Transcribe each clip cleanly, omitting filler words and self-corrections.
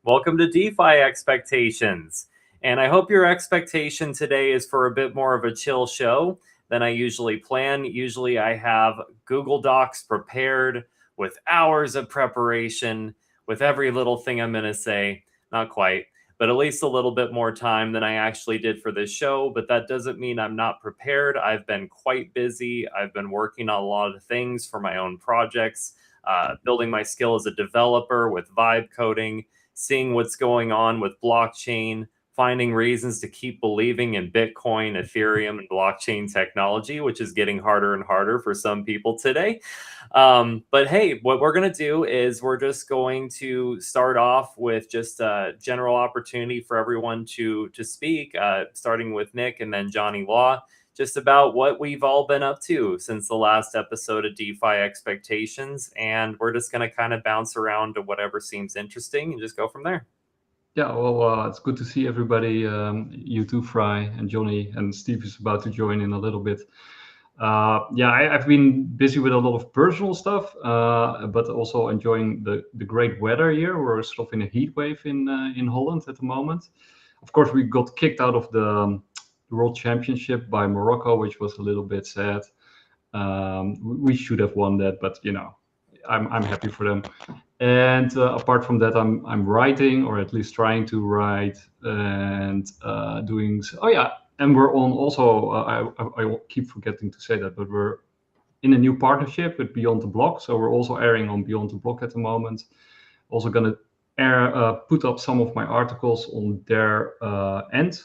Welcome to DeFi Expectations. And I hope your expectation today is for a bit more of a chill show than I usually plan. Usually I have Google Docs prepared with hours of preparation, with every little thing I'm going to say. Not quite, but at least a little bit more time than I actually did for this show. But that doesn't mean I'm not prepared. I've been quite busy. I've been working on a lot of things for my own projects, building my skill as a developer with vibe coding, seeing what's going on with blockchain, finding reasons to keep believing in Bitcoin, Ethereum, and blockchain technology, which is getting harder and harder for some people today. But hey, what we're going to do is we're just going to start off with just a general opportunity for everyone to speak, starting with Nick and then Johnny Law, just about what we've all been up to since the last episode of DeFi Expectations. And we're just going to kind of bounce around to whatever seems interesting and just go from there. Yeah, well, it's good to see everybody, you too, Fry and Johnny, and Steve is about to join in a little bit. I've been busy with a lot of personal stuff, but also enjoying the great weather here. We're sort of in a heat wave in Holland at the moment. Of course, we got kicked out of the World Championship by Morocco, which was a little bit sad. We should have won that, but I'm happy for them. And apart from that, I'm writing, or at least trying to write, and doing. And we're on also. I keep forgetting to say that, but we're in a new partnership with Beyond the Block, so we're also airing on Beyond the Block at the moment. Also going to put up some of my articles on their end.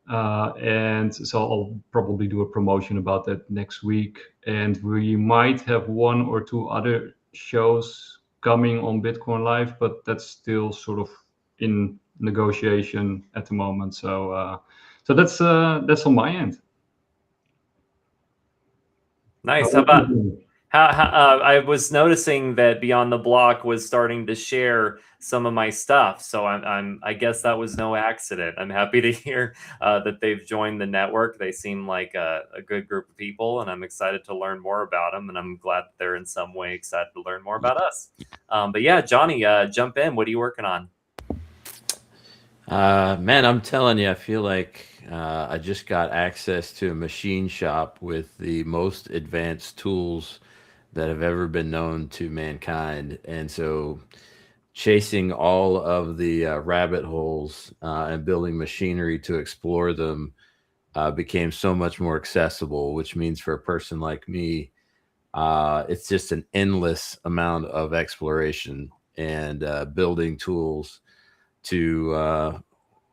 And so I'll probably do a promotion about that next week. And we might have one or two other shows coming on Bitcoin Live, but that's still sort of in negotiation at the moment. So that's on my end. Nice. How about I was noticing that Beyond the Block was starting to share some of my stuff, so I guess that was no accident. I'm happy to hear that they've joined the network. They seem like a good group of people, and I'm excited to learn more about them. And I'm glad that they're in some way excited to learn more about us. But yeah, Johnny, jump in. What are you working on? Man, I'm telling you, I feel like I just got access to a machine shop with the most advanced tools that have ever been known to mankind. And so chasing all of the rabbit holes and building machinery to explore them became so much more accessible, which means for a person like me, it's just an endless amount of exploration and building tools to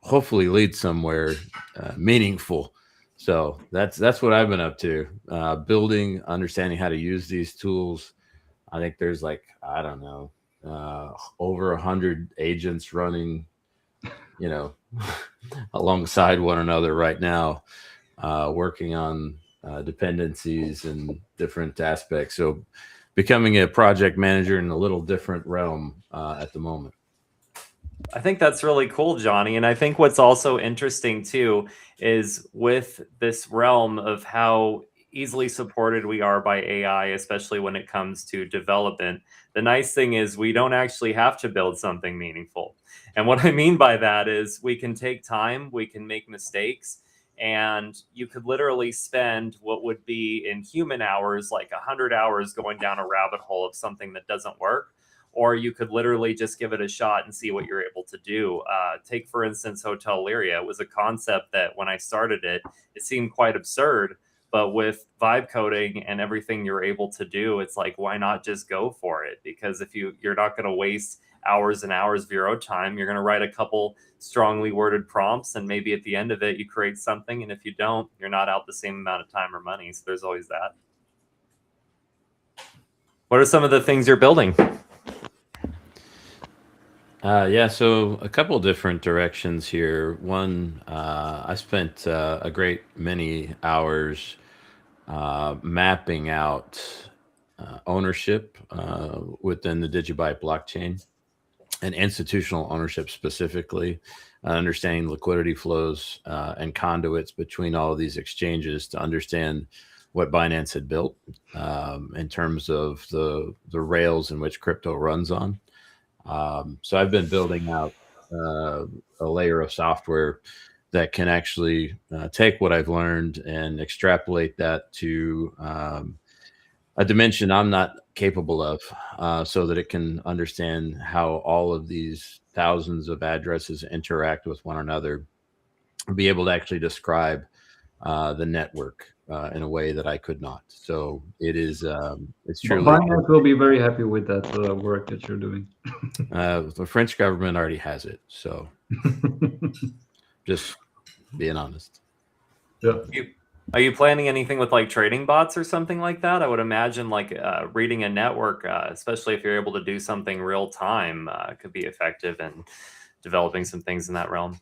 hopefully lead somewhere meaningful. So that's what I've been up to, building, understanding how to use these tools. I think there's over 100 agents running, alongside one another right now, working on dependencies and different aspects. So becoming a project manager in a little different realm at the moment. I think that's really cool, Johnny. And I think what's also interesting too is with this realm of how easily supported we are by AI, especially when it comes to development. The nice thing is we don't actually have to build something meaningful. And what I mean by that is we can take time, we can make mistakes, and you could literally spend what would be in human hours, like 100 hours going down a rabbit hole of something that doesn't work. Or you could literally just give it a shot and see what you're able to do. Take, for instance, Hotel Lyria. It was a concept that when I started it, it seemed quite absurd. But with vibe coding and everything you're able to do, it's like, why not just go for it? Because if you're not going to waste hours and hours of your own time, you're going to write a couple strongly worded prompts, and maybe at the end of it, you create something. And if you don't, you're not out the same amount of time or money. So there's always that. What are some of the things you're building? So a couple different directions here. One, I spent a great many hours mapping out ownership within the Digibyte blockchain and institutional ownership specifically, understanding liquidity flows and conduits between all of these exchanges to understand what Binance had built in terms of the rails in which crypto runs on. So I've been building out a layer of software that can actually take what I've learned and extrapolate that to a dimension I'm not capable of, so that it can understand how all of these thousands of addresses interact with one another, be able to actually describe the network in a way that I could not. So it is, it's truly. Binance will be very happy with that work that you're doing. The French government already has it. So just being honest. Yeah. Are you planning anything with like trading bots or something like that? I would imagine like reading a network, especially if you're able to do something real time, could be effective in developing some things in that realm.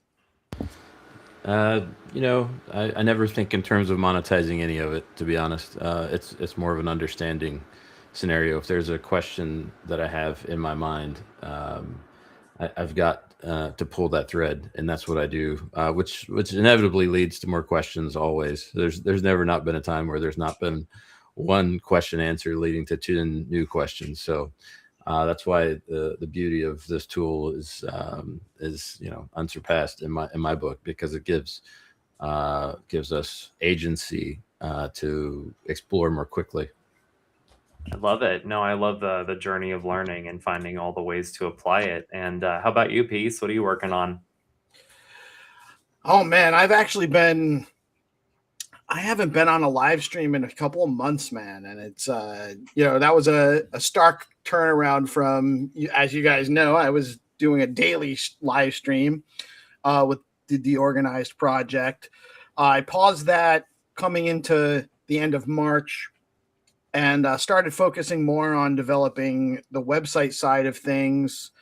You know, I never think in terms of monetizing any of it, to be honest. It's more of an understanding scenario. If there's a question that I have in my mind, I've got to pull that thread, and that's what I do, which inevitably leads to more questions always. There's never not been a time where there's not been one question answer leading to 10 new questions. So that's why the beauty of this tool is unsurpassed in my book, because it gives us agency to explore more quickly. I love it. No, I love the journey of learning and finding all the ways to apply it. And how about you, Peace? What are you working on? Oh man, I haven't been on a live stream in a couple of months, man. And it's, that was a stark turnaround from, as you guys know, I was doing a daily live stream with the organized project. I paused that coming into the end of March and started focusing more on developing the website side of things,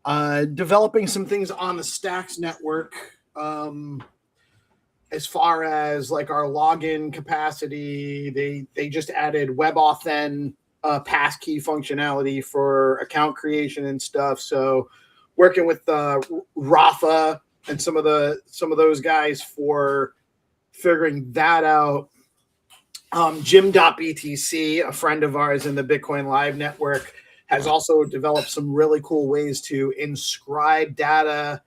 developing some things on the Stacks network. As far as like our login capacity, they just added WebAuthn passkey functionality for account creation and stuff. So working with Rafa and some of those guys for figuring that out. Jim.btc, a friend of ours in the Bitcoin Live network, has also developed some really cool ways to inscribe data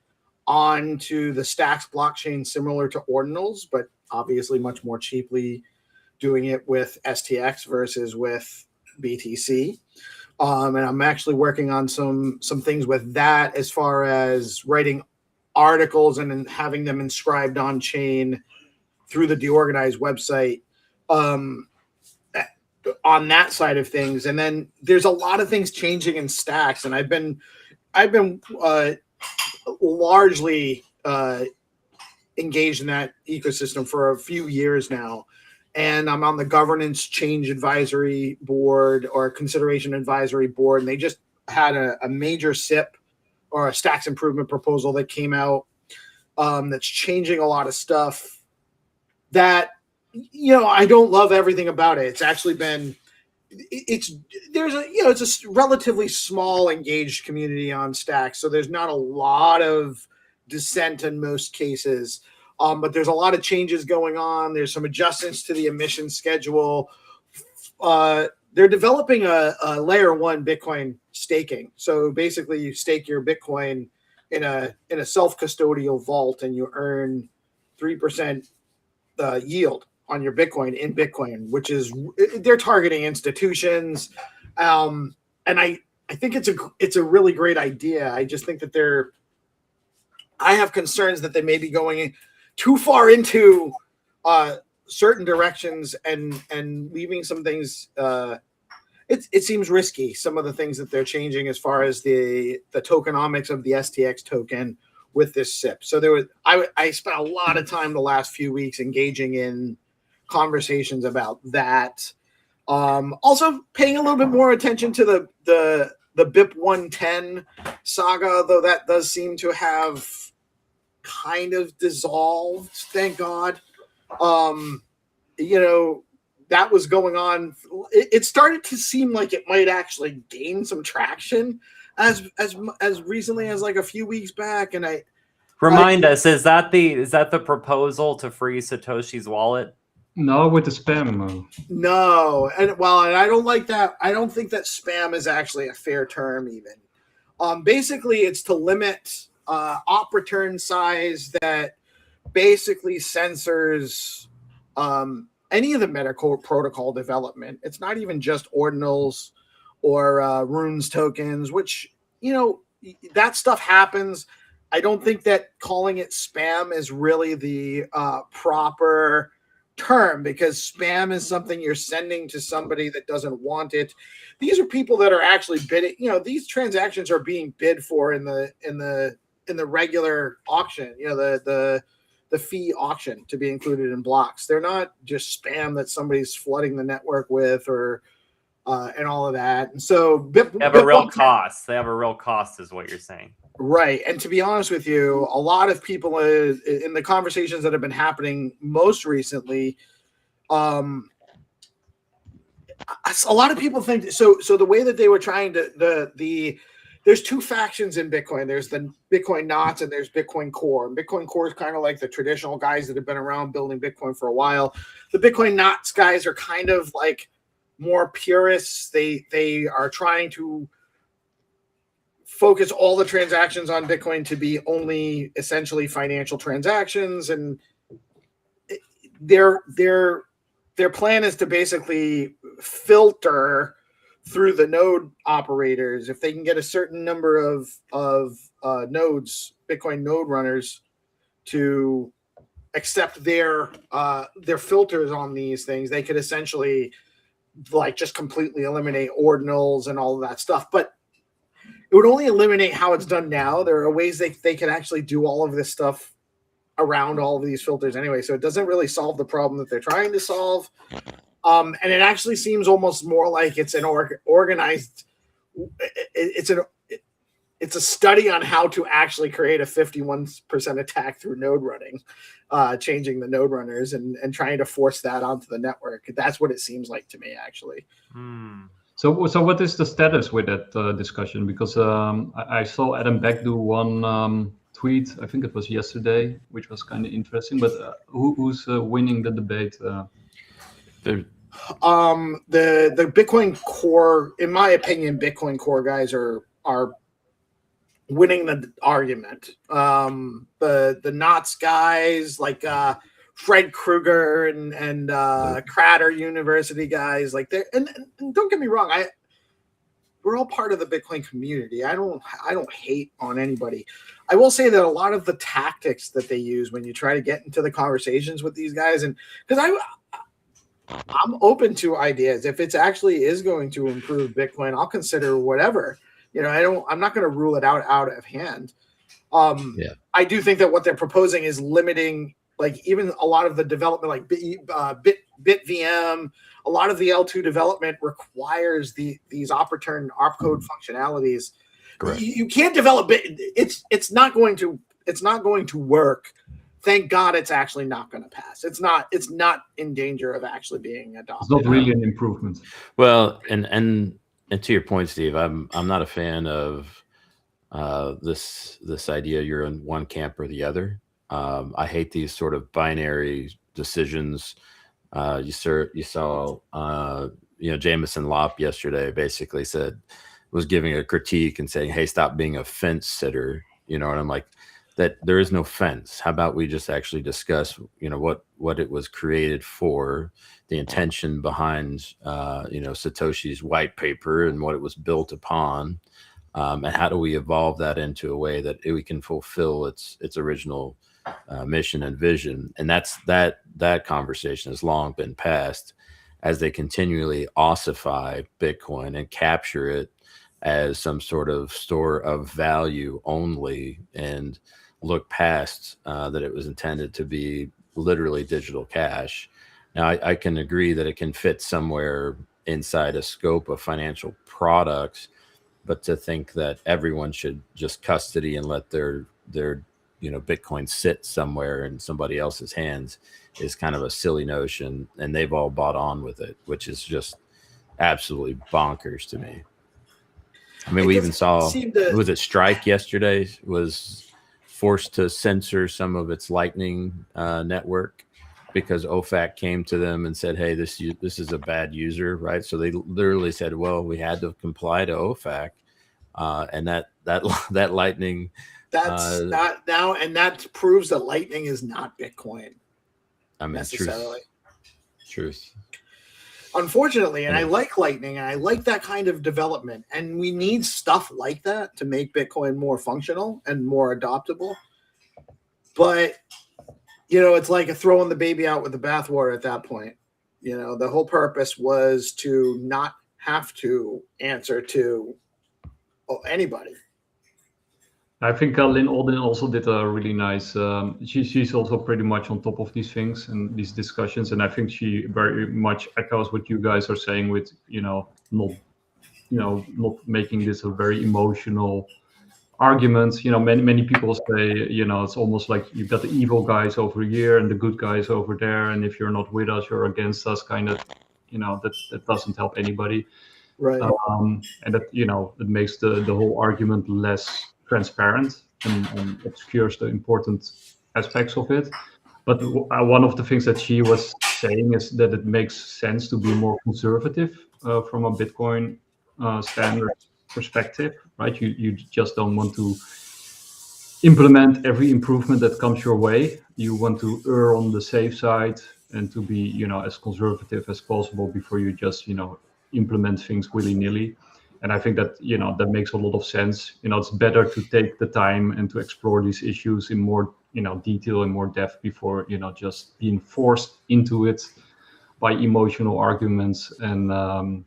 onto the Stacks blockchain, similar to ordinals, but obviously much more cheaply doing it with STX versus with BTC. And I'm actually working on some things with that, as far as writing articles and having them inscribed on chain through the Deorganized website. On that side of things. And then there's a lot of things changing in Stacks, and I've been largely engaged in that ecosystem for a few years now. And I'm on the governance change advisory board, or consideration advisory board, and they just had a major SIP, or a Stacks improvement proposal, that came out that's changing a lot of stuff that, I don't love everything about it. It's actually been, it's a relatively small engaged community on Stacks, so there's not a lot of dissent in most cases. But there's a lot of changes going on. There's some adjustments to the emission schedule. They're developing a layer 1 Bitcoin staking. So basically, you stake your Bitcoin in a self-custodial vault, and you earn 3% yield on your Bitcoin in Bitcoin, which is, they're targeting institutions. And I think it's a really great idea. I just think that I have concerns that they may be going too far into certain directions and leaving some things. It seems risky, some of the things that they're changing as far as the tokenomics of the STX token with this SIP. So I spent a lot of time the last few weeks engaging in conversations about that. Also paying a little bit more attention to the BIP 110 saga, though that does seem to have kind of dissolved, thank God. That was going on. It started to seem like it might actually gain some traction as recently as like a few weeks back. And Remind us, is that the proposal to free Satoshi's wallet? No, with the spam. No, and I don't like that. I don't think that spam is actually a fair term even. Basically, it's to limit op return size that basically censors any of the medical protocol development. It's not even just ordinals or runes tokens, which, that stuff happens. I don't think that calling it spam is really the proper term, because spam is something you're sending to somebody that doesn't want it. These are people that are actually bidding. These transactions are being bid for in the regular auction. The fee auction to be included in blocks. They're not just spam that somebody's flooding the network with, or and all of that. And so they have a real cost. They have a real cost, is what you're saying. Right. And to be honest with you, a lot of people in the conversations that have been happening most recently, a lot of people think so the way that they were trying to there's two factions in Bitcoin. There's the Bitcoin Knots and there's Bitcoin Core. And Bitcoin Core is kind of like the traditional guys that have been around building Bitcoin for a while. The Bitcoin Knots guys are kind of like more purists. They are trying to focus all the transactions on Bitcoin to be only essentially financial transactions, and their plan is to basically filter through the node operators. If they can get a certain number of nodes, Bitcoin node runners, to accept their filters on these things, they could essentially like just completely eliminate ordinals and all of that stuff. But it would only eliminate how it's done now. There are ways they can actually do all of this stuff around all of these filters anyway. So it doesn't really solve the problem that they're trying to solve. And it actually seems almost more like it's an organized. It's a study on how to actually create a 51% attack through node running, changing the node runners and trying to force that onto the network. That's what it seems like to me, actually. So what is the status with that discussion? Because I saw Adam Beck do one tweet, I think it was yesterday, which was kind of interesting. But who's winning the debate? The Bitcoin Core, in my opinion, Bitcoin Core guys are winning the argument. The Knots guys like Fred Krueger and Crater University guys, like they're and don't get me wrong, we're all part of the Bitcoin community. I don't hate on anybody. I will say that a lot of the tactics that they use when you try to get into the conversations with these guys, and because I'm open to ideas. If it's actually is going to improve Bitcoin, I'll consider whatever. I'm not going to rule it out of hand. I do think that what they're proposing is limiting, like even a lot of the development, like BitVM, a lot of the L2 development requires these op return opcode functionalities. Correct. You can't develop it. It's not going to work. Thank God it's actually not going to pass. It's not in danger of actually being adopted. It's not really an improvement. Well, and to your point, Steve, I'm not a fan of this idea you're in one camp or the other. I hate these sort of binary decisions. You saw Jameson Lopp yesterday basically was giving a critique and saying, hey, stop being a fence sitter, and I'm like, that there is no fence. How about we just actually discuss, what it was created for, the intention behind, Satoshi's white paper and what it was built upon, and how do we evolve that into a way that we can fulfill its original mission and vision. And that conversation has long been past, as they continually ossify Bitcoin and capture it as some sort of store of value only, and look past that it was intended to be literally digital cash. Now, I can agree that it can fit somewhere inside a scope of financial products, but to think that everyone should just custody and let their Bitcoin sit somewhere in somebody else's hands is kind of a silly notion, and they've all bought on with it, which is just absolutely bonkers to me. I mean, we even saw, was it Strike yesterday was forced to censor some of its Lightning network because OFAC came to them and said, hey, this is a bad user, right? So they literally said, well, we had to comply to OFAC. and that Lightning. That's not now, and that proves that Lightning is not Bitcoin. I mean, necessarily. Truth. Unfortunately, and I like Lightning, and I like that kind of development, and we need stuff like that to make Bitcoin more functional and more adoptable. But it's like throwing the baby out with the bathwater at that point. The whole purpose was to not have to answer to anybody. I think Lynn Alden also did a really nice. She's also pretty much on top of these things and these discussions, and I think she very much echoes what you guys are saying with not making this a very emotional argument. Many people say it's almost like you've got the evil guys over here and the good guys over there, and if you're not with us, you're against us. Kind of, that doesn't help anybody. Right. And that it makes the whole argument less transparent and obscures the important aspects of it. But one of the things that she was saying is that it makes sense to be more conservative from a Bitcoin standard perspective, right? You just don't want to implement every improvement that comes your way. You want to err on the safe side and to be as conservative as possible before you just implement things willy-nilly. And I think that that makes a lot of sense. It's better to take the time and to explore these issues in more detail and more depth before just being forced into it by emotional arguments. And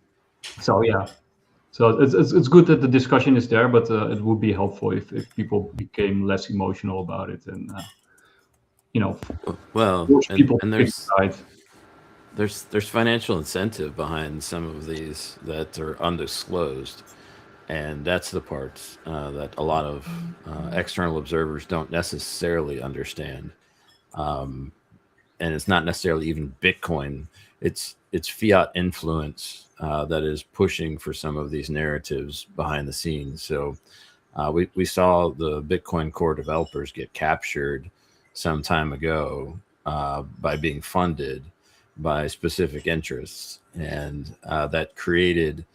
so it's good that the discussion is there, but it would be helpful if people became less emotional about it and force people to pick sides. There's financial incentive behind some of these that are undisclosed, and that's the parts that a lot of external observers don't necessarily understand. And it's not necessarily even Bitcoin; it's fiat influence that is pushing for some of these narratives behind the scenes. So we saw the Bitcoin core developers get captured some time ago by being funded by specific interests, and that created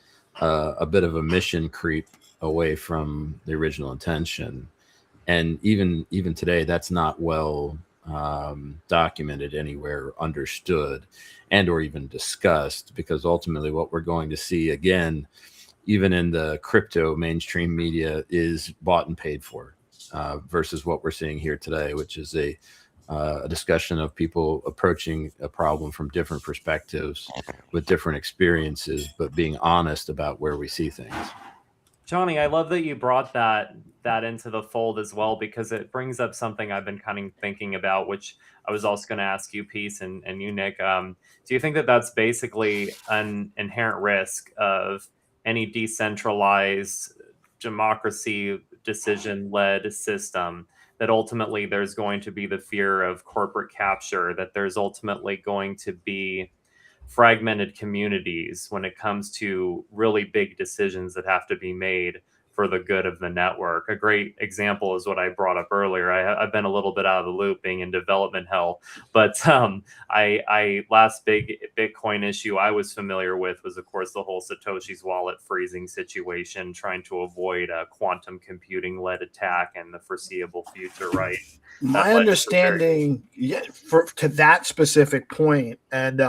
a bit of a mission creep away from the original intention. And even today, that's not well documented anywhere, understood, and or even discussed, because ultimately what we're going to see again, even in the crypto mainstream media, is bought and paid for versus what we're seeing here today, which is a discussion of people approaching a problem from different perspectives with different experiences, but being honest about where we see things. Johnny, I love that you brought that into the fold as well, because it brings up something I've been kind of thinking about, which I was also going to ask you, Peace, and you, Nick. Do you think that that's basically an inherent risk of any decentralized democracy decision-led system, that ultimately there's going to be the fear of corporate capture, that there's ultimately going to be fragmented communities when it comes to really big decisions that have to be made for the good of the network? A great example is what I brought up earlier. I've been a little bit out of the loop being in development hell, but I last big Bitcoin issue I was familiar with was, of course, the whole Satoshi's wallet freezing situation, trying to avoid a quantum computing led attack in the foreseeable future, right? My understanding, to that specific point, and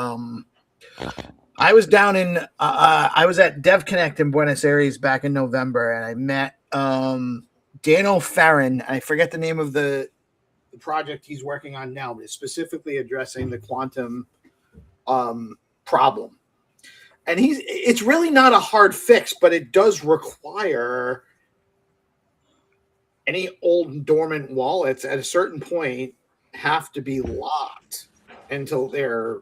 I was down in I was at DevConnect in Buenos Aires back in November, and I met Daniel Farron. I forget the name of the project he's working on now, but it's specifically addressing the quantum problem. And it's really not a hard fix, but it does require any old dormant wallets at a certain point have to be locked until they're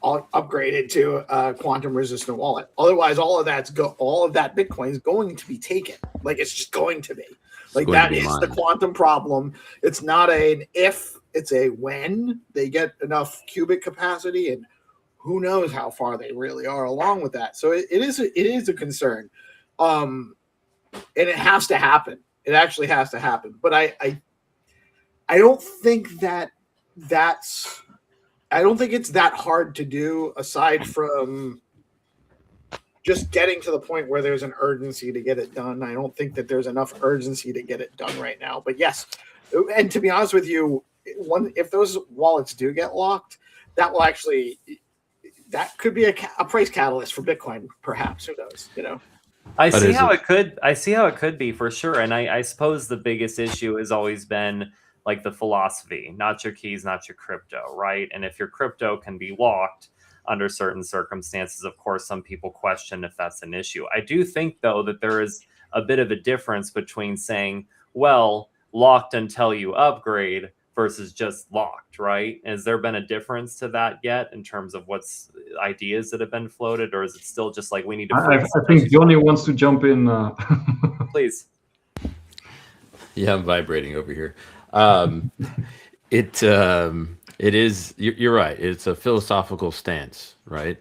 upgraded to a quantum resistant wallet. Otherwise, all of that Bitcoin is going to be taken. Like, it's just going to be. Like, that is the quantum problem. It's not an if, it's a when they get enough qubit capacity, and who knows how far they really are along with that. So it is a concern. And it has to happen. It actually has to happen. But I don't think I don't think it's that hard to do, aside from just getting to the point where there's an urgency to get it done. I don't think that there's enough urgency to get it done right now. But yes, and to be honest with you, if those wallets do get locked, that will actually, that could be a price catalyst for Bitcoin, perhaps. Who knows? You know. I see how it could be for sure. And I suppose the biggest issue has always been like the philosophy, not your keys, not your crypto, right? And if your crypto can be locked under certain circumstances, of course, some people question if that's an issue. I do think, though, that there is a bit of a difference between saying, well, locked until you upgrade versus just locked, right? Has there been a difference to that yet in terms of what's ideas that have been floated, or is it still just like we need to? I think Johnny wants to jump in. Please. Yeah, I'm vibrating over here. It is. You're right. It's a philosophical stance, right?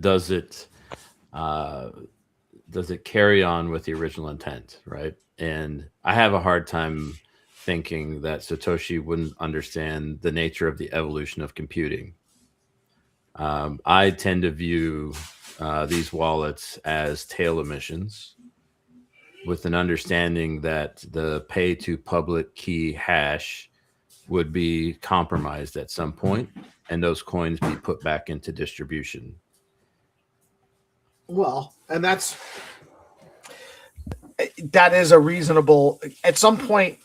Does it carry on with the original intent, right? And I have a hard time thinking that Satoshi wouldn't understand the nature of the evolution of computing. I tend to view these wallets as tail emissions, with an understanding that the pay to public key hash would be compromised at some point, and those coins be put back into distribution. Well, and that is a reasonable, at some point,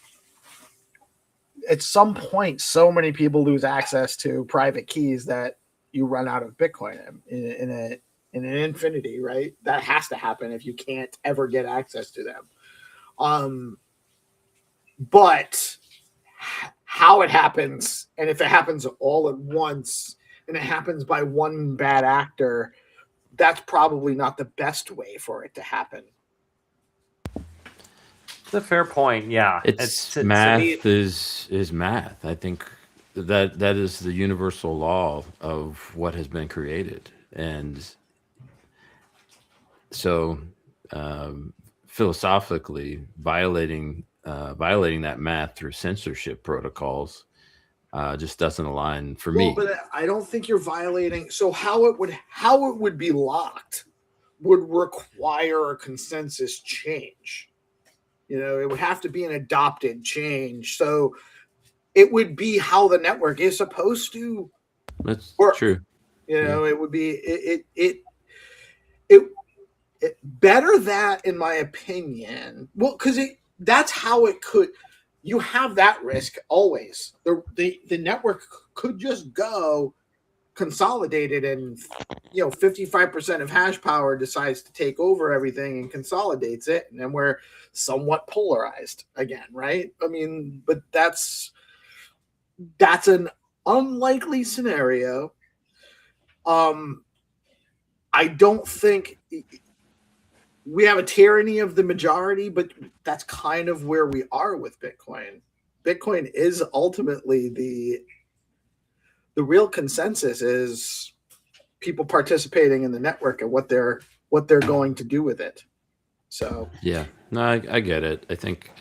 so many people lose access to private keys that you run out of Bitcoin in an infinity, right? That has to happen if you can't ever get access to them. But how it happens, and if it happens all at once, and it happens by one bad actor, that's probably not the best way for it to happen. It's a fair point. Yeah, it's math is math. I think that is the universal law of what has been created, and so philosophically, violating that math through censorship protocols just doesn't align for me. But I don't think you're violating. So how it would be locked would require a consensus change. You know, it would have to be an adopted change. So it would be how the network is supposed to work. True. You know, it would be it better that, in my opinion. Well, because that's how it could. You have that risk always. The network could just go consolidated, and 55% of hash power decides to take over everything and consolidates it, and then we're somewhat polarized again, right? I mean, but that's an unlikely scenario. I don't think we have a tyranny of the majority, but that's kind of where we are with Bitcoin. Bitcoin is ultimately the real consensus is people participating in the network and what they're going to do with it. So yeah, no, I get it. I think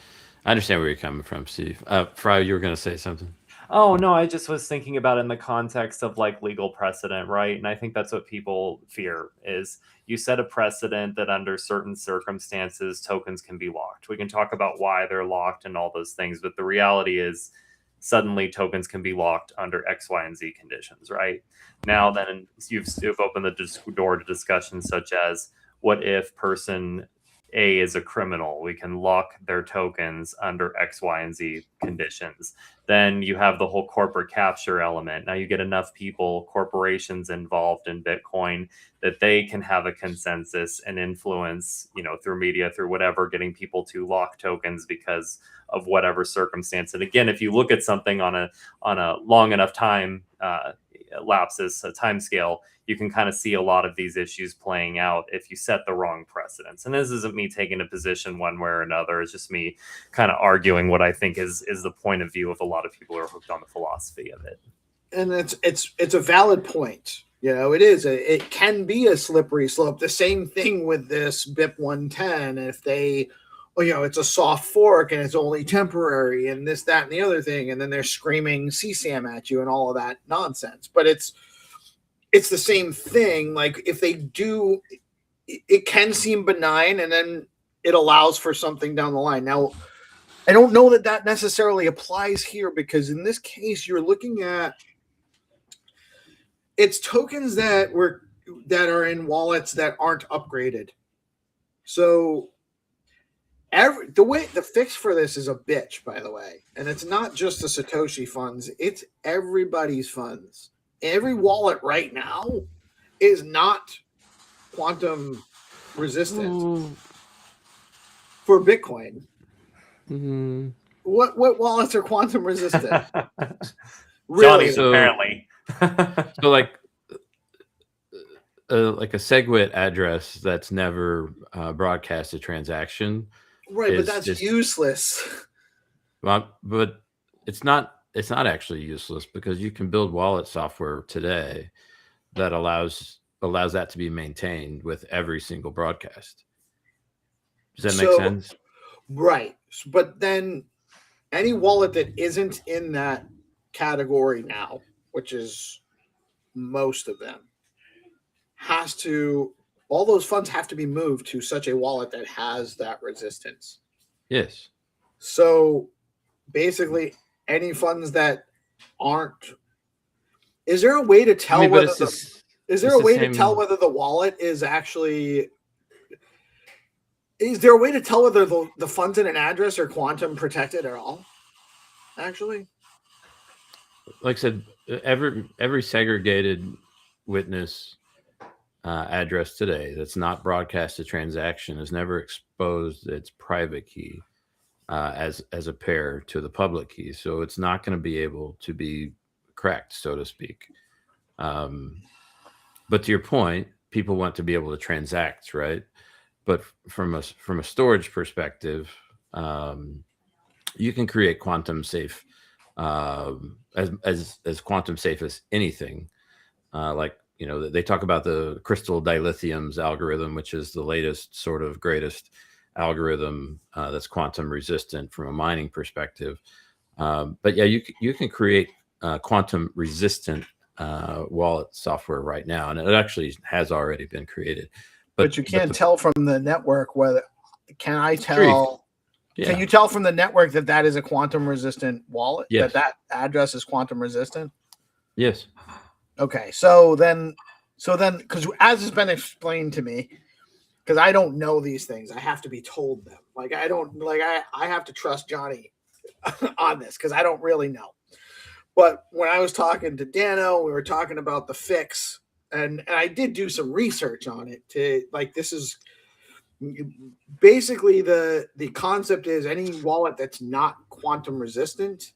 I understand where you're coming from, Steve. Fry, you were going to say something. Oh, no, I just was thinking about it in the context of like legal precedent, right? And I think that's what people fear is you set a precedent that under certain circumstances, tokens can be locked. We can talk about why they're locked and all those things, but the reality is suddenly tokens can be locked under X, Y, and Z conditions, right? Now then you've opened the door to discussions such as what if person A is a criminal? We can lock their tokens under X, Y, and Z conditions. Then you have the whole corporate capture element. Now you get enough people, corporations involved in Bitcoin that they can have a consensus and influence, through media, through whatever, getting people to lock tokens because of whatever circumstance. And again, if you look at something on a long enough time lapses, a time scale, you can kind of see a lot of these issues playing out if you set the wrong precedents. And this isn't me taking a position one way or another. It's just me kind of arguing what I think is the point of view of a lot of people who are hooked on the philosophy of it. And it's a valid point. It is. It can be a slippery slope. The same thing with this BIP110. If they, it's a soft fork and it's only temporary and this, that, and the other thing. And then they're screaming CSAM at you and all of that nonsense. But it's the same thing. Like if they do, it can seem benign, and then it allows for something down the line. Now, I don't know that that necessarily applies here, because in this case, you're looking at it's tokens that are in wallets that aren't upgraded. So the fix for this is a bitch, by the way, and it's not just the Satoshi funds; it's everybody's funds. Every wallet right now is not quantum resistant for Bitcoin. Mm-hmm. What wallets are quantum resistant? Johnny's So- apparently. So like a SegWit address that's never broadcast a transaction, Right, but is that's just- useless. but it's not actually useless, because you can build wallet software today that allows that to be maintained with every single broadcast. Does that make So- sense? Right. But then any wallet that isn't in that category now, which is most of them, all those funds have to be moved to such a wallet that has that resistance. Yes. So basically, any funds that aren't, is there a way to tell I mean, but whether it's is there it's a the way to same- tell whether the wallet is actually? Is there a way to tell whether the funds in an address are quantum protected at all? Actually, like I said, every segregated witness address today that's not broadcast a transaction has never exposed its private key as a pair to the public key, so it's not going to be able to be cracked, so to speak. But to your point, people want to be able to transact, right? But from a storage perspective, you can create quantum safe, as quantum safe as anything. Like, they talk about the crystal dilithium's algorithm, which is the latest sort of greatest algorithm that's quantum resistant from a mining perspective. But yeah, you can create quantum resistant wallet software right now, and it actually has already been created. but you can't tell from the network whether. Can I tell? Yeah. Can you tell from the network that is a quantum resistant wallet? Yes. That address is quantum resistant. Yes. Okay, so then, because as has been explained to me, because I don't know these things, I have to be told them. Like I have to trust Johnny on this because I don't really know. But when I was talking to Dano, we were talking about the fix, and I did do some research on it. This is basically the concept is any wallet that's not quantum resistant.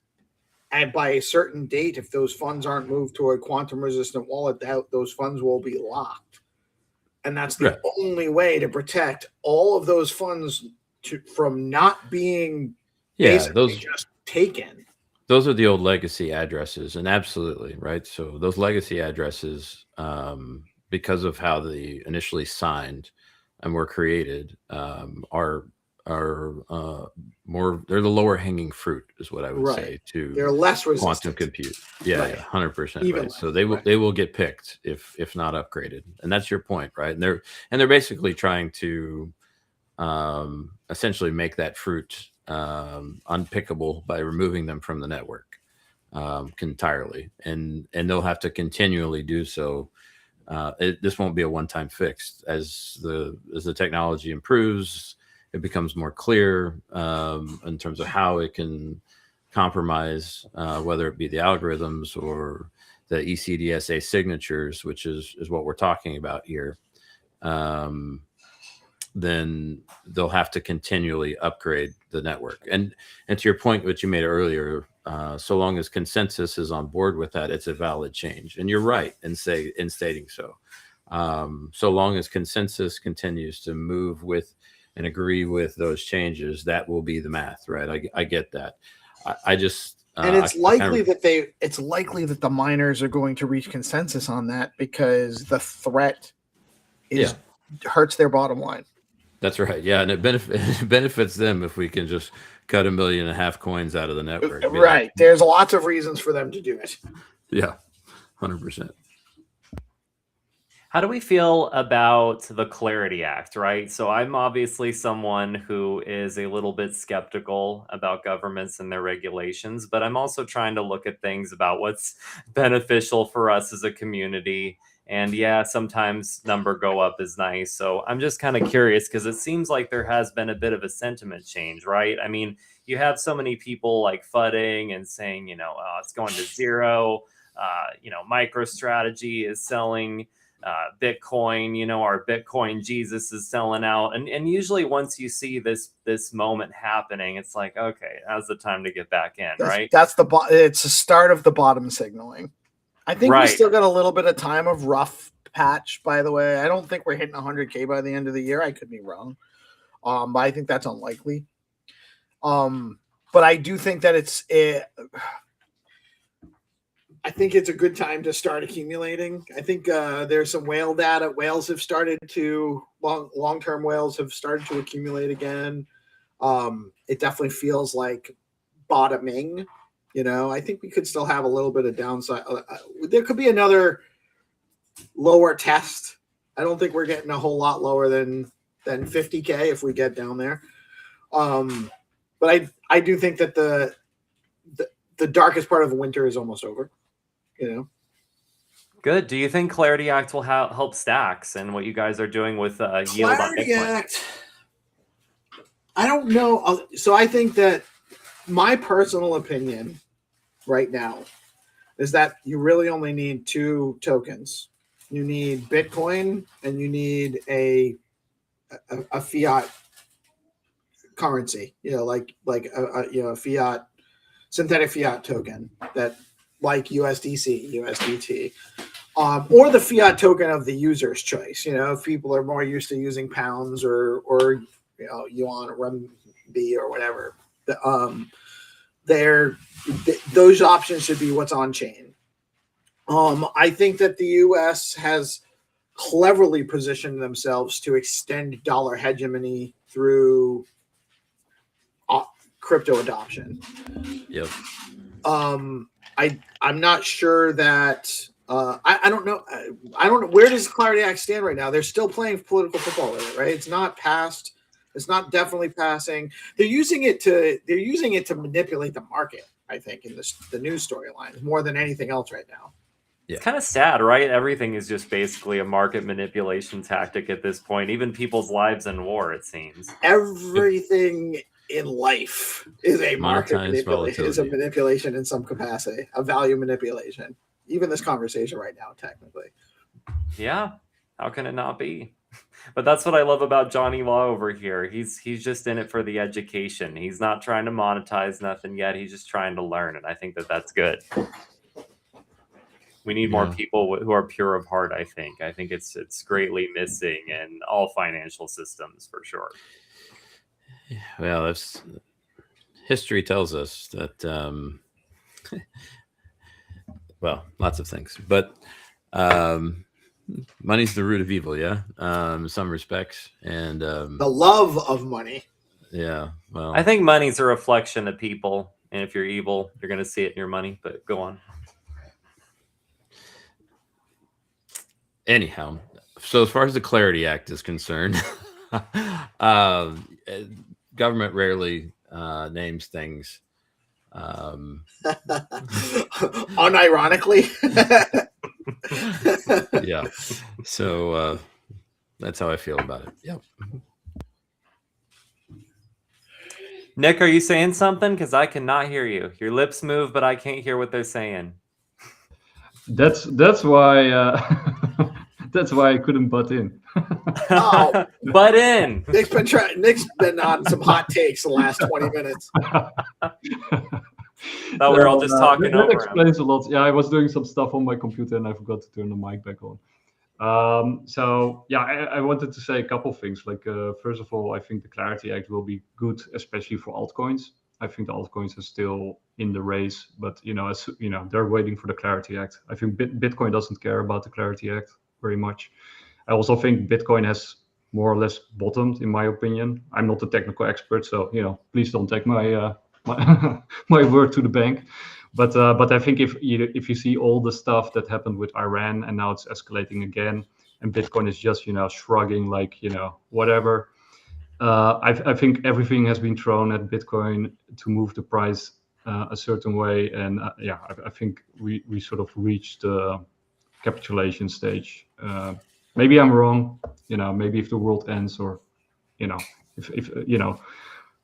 And by a certain date, if those funds aren't moved to a quantum resistant wallet, those funds will be locked. And that's the only way to protect all of those funds from not being basically just taken. Those are the old legacy addresses, and absolutely, right? So those legacy addresses, because of how they initially signed and were created, are more, they're the lower hanging fruit is what I would say to they're less resistant. quantum compute. Yeah, 100%. Right. So they will get picked if not upgraded. And that's your point, right? And they're basically trying to essentially make that fruit unpickable by removing them from the network entirely. And they'll have to continually do so. This won't be a one-time fix. As the technology improves, it becomes more clear in terms of how it can compromise, whether it be the algorithms or the ECDSA signatures, which is what we're talking about here. Then they'll have to continually upgrade the network. And to your point, which you made earlier, so long as consensus is on board with that, it's a valid change. And you're right in stating so. So long as consensus continues to move with and agree with those changes, that will be the math, right? I get that. I just and it's likely that the miners are going to reach consensus on that because the threat hurts their bottom line. That's right. Yeah, and it benefits them if we can just cut 1.5 million coins out of the network. Right. Like, there's lots of reasons for them to do it. Yeah, 100%. How do we feel about the Clarity Act, right? So I'm obviously someone who is a little bit skeptical about governments and their regulations, but I'm also trying to look at things about what's beneficial for us as a community. And yeah, sometimes number go up is nice. So I'm just kind of curious because it seems like there has been a bit of a sentiment change, right? I mean, you have so many people like fudding and saying, it's going to zero. MicroStrategy is selling Bitcoin, our Bitcoin Jesus is selling out. And usually once you see this moment happening, it's like, okay, now's the time to get back in, right? It's the start of the bottom signaling. I think we still got a little bit of time of rough patch, by the way. I don't think we're hitting 100K by the end of the year. I could be wrong. But I think that's unlikely. But I do think that I think it's a good time to start accumulating. I think there's some whale data. Whales have started to long-term whales have started to accumulate again. It definitely feels like bottoming. I think we could still have a little bit of downside. There could be another lower test. I don't think we're getting a whole lot lower than 50K if we get down there. But I do think that the darkest part of the winter is almost over. Good. Do you think Clarity Act will help stacks and what you guys are doing with yield on Bitcoin? Clarity Act, I don't know. So I think that my personal opinion right now is that you really only need two tokens. You need Bitcoin and you need a fiat currency, like a fiat, synthetic fiat token that, like USDC, USDT, or the fiat token of the user's choice. If people are more used to using pounds or yuan or renminbi or whatever, those options should be what's on chain. I think that the U.S. has cleverly positioned themselves to extend dollar hegemony through crypto adoption. Yep. I'm not sure that I don't know. I don't know, where does Clarity Act stand right now? They're still playing political football with it, right? It's not passed. It's not definitely passing. They're using it to manipulate the market, I think, in the news storylines more than anything else right now. Yeah. It's kind of sad, right? Everything is just basically a market manipulation tactic at this point. Even people's lives in war, it seems. Everything in life is a market manipulation, is a manipulation in some capacity, a value manipulation. Even this conversation right now, technically. Yeah, how can it not be? But that's what I love about Johnny Law over here. He's just in it for the education. He's not trying to monetize nothing yet. He's just trying to learn, and I think that that's good. We need more people who are pure of heart. I think it's greatly missing in all financial systems for sure. Well, history tells us that, well, lots of things, but money's the root of evil, yeah, in some respects. And the love of money. Yeah, well, I think money's a reflection of people. And if you're evil, you're going to see it in your money, but go on. Anyhow, so as far as the Clarity Act is concerned, government rarely names things. Unironically. Yeah. So that's how I feel about it. Yep. Nick, are you saying something? Because I cannot hear you. Your lips move, but I can't hear what they're saying. That's why that's why I couldn't butt in. Oh, butt in. Nick's been on some hot takes the last 20 minutes. Thought we were all just talking over. That explains a lot. Yeah, I was doing some stuff on my computer and I forgot to turn the mic back on. So yeah, I wanted to say a couple things. Like first of all, I think the Clarity Act will be good, especially for altcoins. I think the altcoins are still in the race, but they're waiting for the Clarity Act. I think Bitcoin doesn't care about the Clarity Act very much. I also think Bitcoin has more or less bottomed, in my opinion. I'm not a technical expert, so please don't take my my word to the bank. But I think if you see all the stuff that happened with Iran and now it's escalating again, and Bitcoin is just, shrugging like, whatever. I think everything has been thrown at Bitcoin to move the price a certain way. And I think we sort of reached the capitulation stage. Maybe I'm wrong, maybe if the world ends, or, if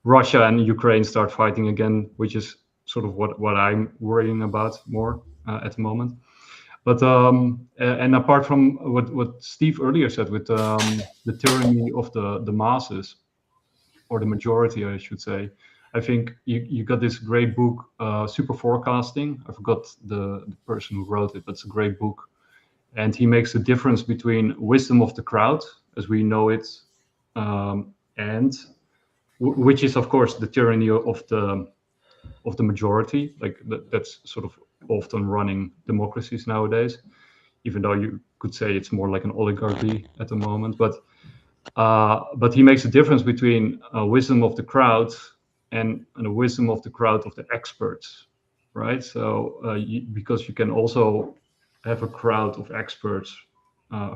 Russia and Ukraine start fighting again, which is sort of what I'm worrying about more at the moment. But and apart from what Steve earlier said with the tyranny of the masses, or the majority, I should say, I think you got this great book, Super Forecasting. I forgot the person who wrote it, but it's a great book. And he makes the difference between wisdom of the crowd, as we know it, and which is, of course, the tyranny of the majority. Like that's sort of often running democracies nowadays, even though you could say it's more like an oligarchy at the moment. But he makes a difference between wisdom of the crowd and the wisdom of the crowd of the experts, right? So because you can also have a crowd of experts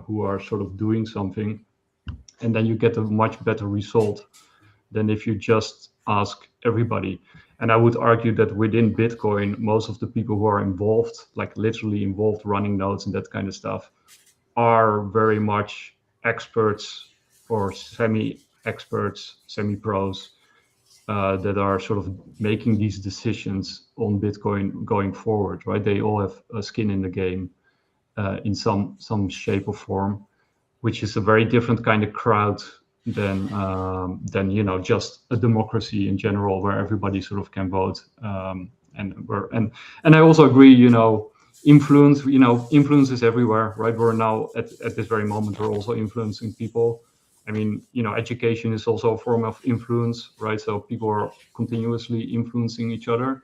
who are sort of doing something, and then you get a much better result than if you just ask everybody. And I would argue that within Bitcoin, most of the people who are involved, like literally involved running nodes and that kind of stuff, are very much experts or semi-experts, semi-pros that are sort of making these decisions on Bitcoin going forward, right? They all have a skin in the game in some shape or form, which is a very different kind of crowd than just a democracy in general, where everybody sort of can vote. And I also agree, influence is everywhere, right? We're now at this very moment, we're also influencing people. I mean, education is also a form of influence, right? So people are continuously influencing each other.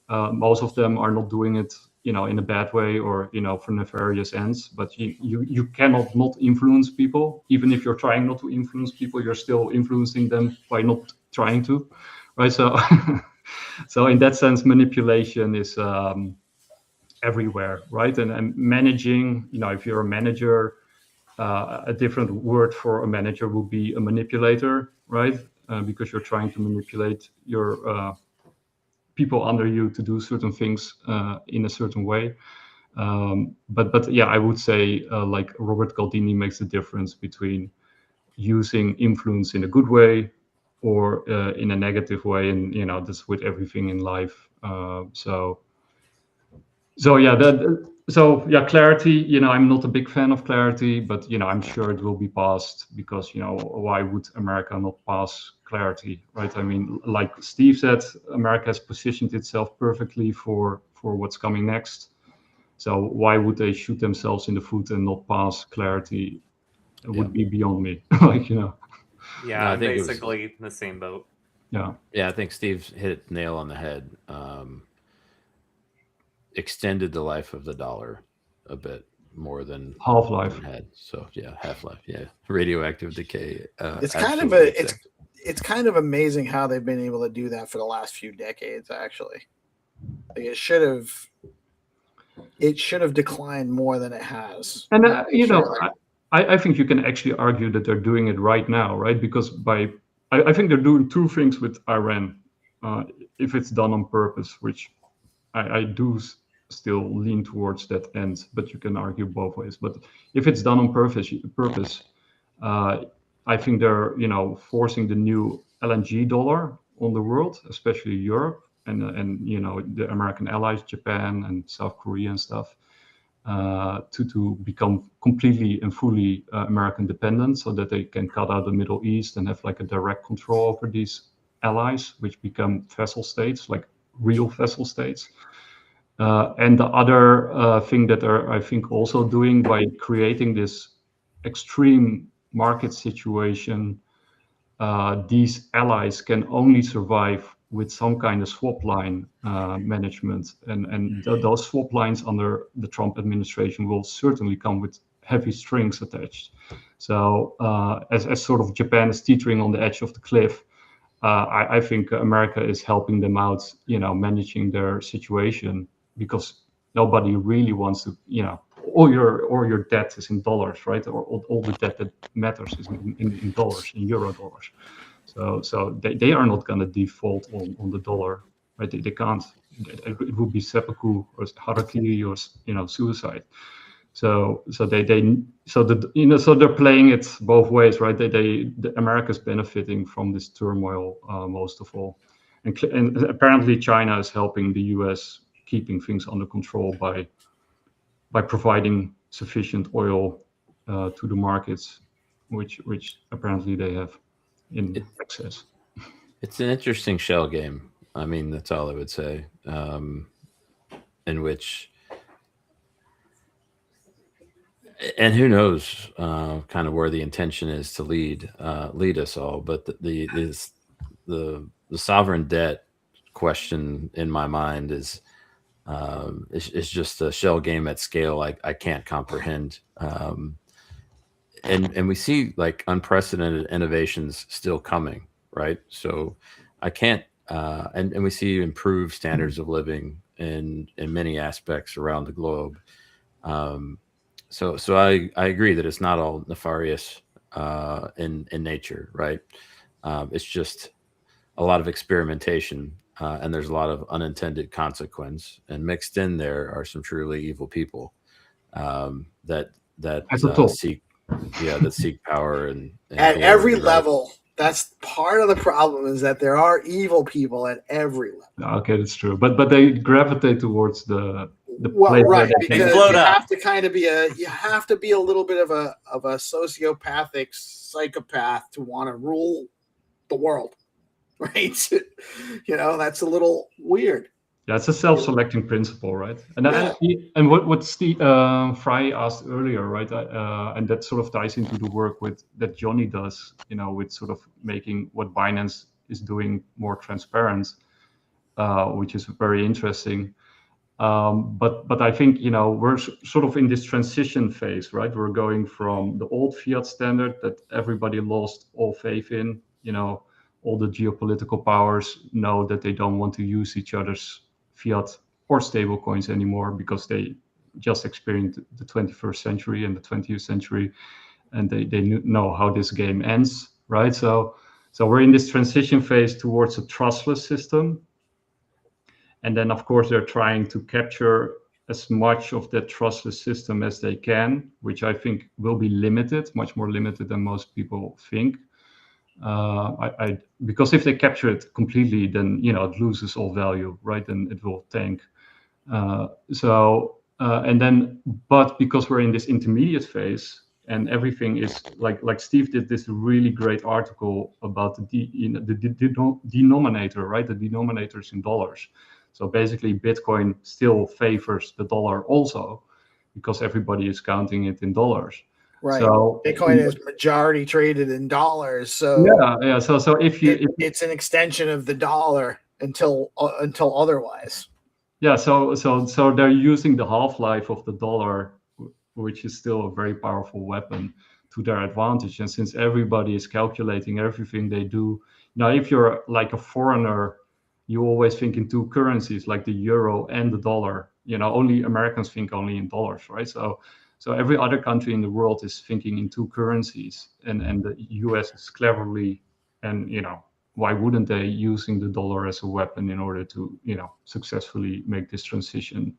Most of them are not doing it, in a bad way or, for nefarious ends, but you cannot not influence people. Even if you're trying not to influence people, you're still influencing them by not trying to, right? So, so in that sense, manipulation is everywhere, right? And managing, if you're a manager, a different word for a manager would be a manipulator, right? Because you're trying to manipulate your people under you to do certain things in a certain way. But yeah, I would say like Robert Cialdini makes the difference between using influence in a good way or in a negative way, and that's with everything in life. So yeah, clarity. I'm not a big fan of clarity, but I'm sure it will be passed, because why would America not pass clarity, right? I mean, like Steve said, America has positioned itself perfectly for what's coming next. So why would they shoot themselves in the foot and not pass clarity? It would be beyond me. Yeah, No, I I'm think basically in the same boat. Yeah, I think Steve's hit the nail on the head. Extended the life of the dollar a bit more than Half-Life. had. So yeah, half-life. Yeah, radioactive decay. It's kind of amazing how they've been able to do that for the last few decades. Actually, like it should have declined more than it has. And I think you can actually argue that they're doing it right now, right? Because I think they're doing two things with Iran, if it's done on purpose, which I do still lean towards that end, but you can argue both ways. But if it's done on purpose, I think they're forcing the new LNG dollar on the world, especially Europe and the American allies, Japan and South Korea and stuff, to become completely and fully American dependent, so that they can cut out the Middle East and have like a direct control over these allies, which become vassal states, like real vassal states. And the other thing that they're, I think, also doing by creating this extreme market situation, these allies can only survive with some kind of swap line management. And those swap lines under the Trump administration will certainly come with heavy strings attached. So as sort of Japan is teetering on the edge of the cliff, I think America is helping them out, managing their situation, because nobody really wants to, all your debt is in dollars, right? Or all the debt that matters is in dollars, in euro dollars. So they are not going to default on the dollar, right? They can't. It would be seppuku or harakiri or suicide. So they're playing it both ways, right? The America's benefiting from this turmoil most of all, and apparently China is helping the U.S. keeping things under control by providing sufficient oil to the markets, which apparently they have in excess. It's an interesting shell game. I mean, that's all I would say. In which, and who knows, kind of where the intention is to lead us all. But the sovereign debt question in my mind is just a shell game at scale I can't comprehend. And we see like unprecedented innovations still coming, right? So I can't, and we see improved standards of living in many aspects around the globe. So I agree that it's not all nefarious in nature, right? It's just a lot of experimentation, and there's a lot of unintended consequence, and mixed in there are some truly evil people that seek power and at every level. That's part of the problem, is that there are evil people at every level. Okay, that's true, but they gravitate towards the well, right, because you up. have to kind of be a little bit of a sociopathic psychopath to want to rule the world, right? That's a little weird. That's a self-selecting principle, right? And what Steve Fry asked earlier, right? And that sort of ties into the work that Johnny does, with sort of making what Binance is doing more transparent, which is very interesting. But I think we're sort of in this transition phase, right? We're going from the old fiat standard that everybody lost all faith in. All the geopolitical powers know that they don't want to use each other's fiat or stable coins anymore because they just experienced the 21st century and the 20th century, and they know how this game ends, right? So we're in this transition phase towards a trustless system. And then, of course, they're trying to capture as much of that trustless system as they can, which I think will be limited, much more limited than most people think. Because if they capture it completely, then it loses all value, right? And it will tank. But because we're in this intermediate phase, and everything is like Steve did this really great article about the denominator, right? The denominator is in dollars. So basically, Bitcoin still favors the dollar also, because everybody is counting it in dollars. Right. So Bitcoin is majority traded in dollars. So yeah. So if it's an extension of the dollar until otherwise. Yeah. So they're using the half-life of the dollar, which is still a very powerful weapon, to their advantage. And since everybody is calculating everything they do, now if you're like a foreigner, you always think in two currencies, like the euro and the dollar. Only Americans think only in dollars, right? So every other country in the world is thinking in two currencies, and the US is cleverly, and why wouldn't they, using the dollar as a weapon in order to successfully make this transition.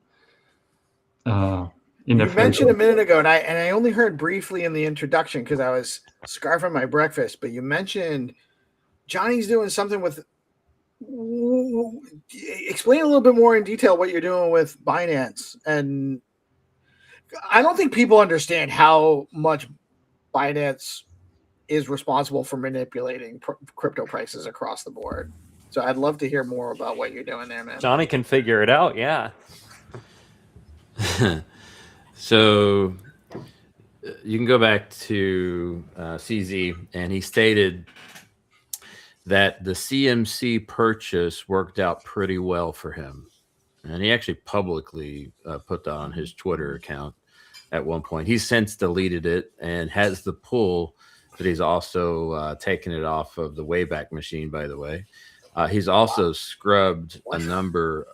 You mentioned a minute ago, and I only heard briefly in the introduction because I was scarfing my breakfast, but you mentioned Johnny's doing something with. Explain a little bit more in detail what you're doing with Binance. And I don't think people understand how much Binance is responsible for manipulating crypto prices across the board. So I'd love to hear more about what you're doing there, man. Johnny can figure it out. Yeah. So you can go back to CZ, and he stated that the CMC purchase worked out pretty well for him. And he actually publicly put that on his Twitter account at one point. He's since deleted it and has the pull, but he's also taken it off of the Wayback Machine, by the way. He's also scrubbed a number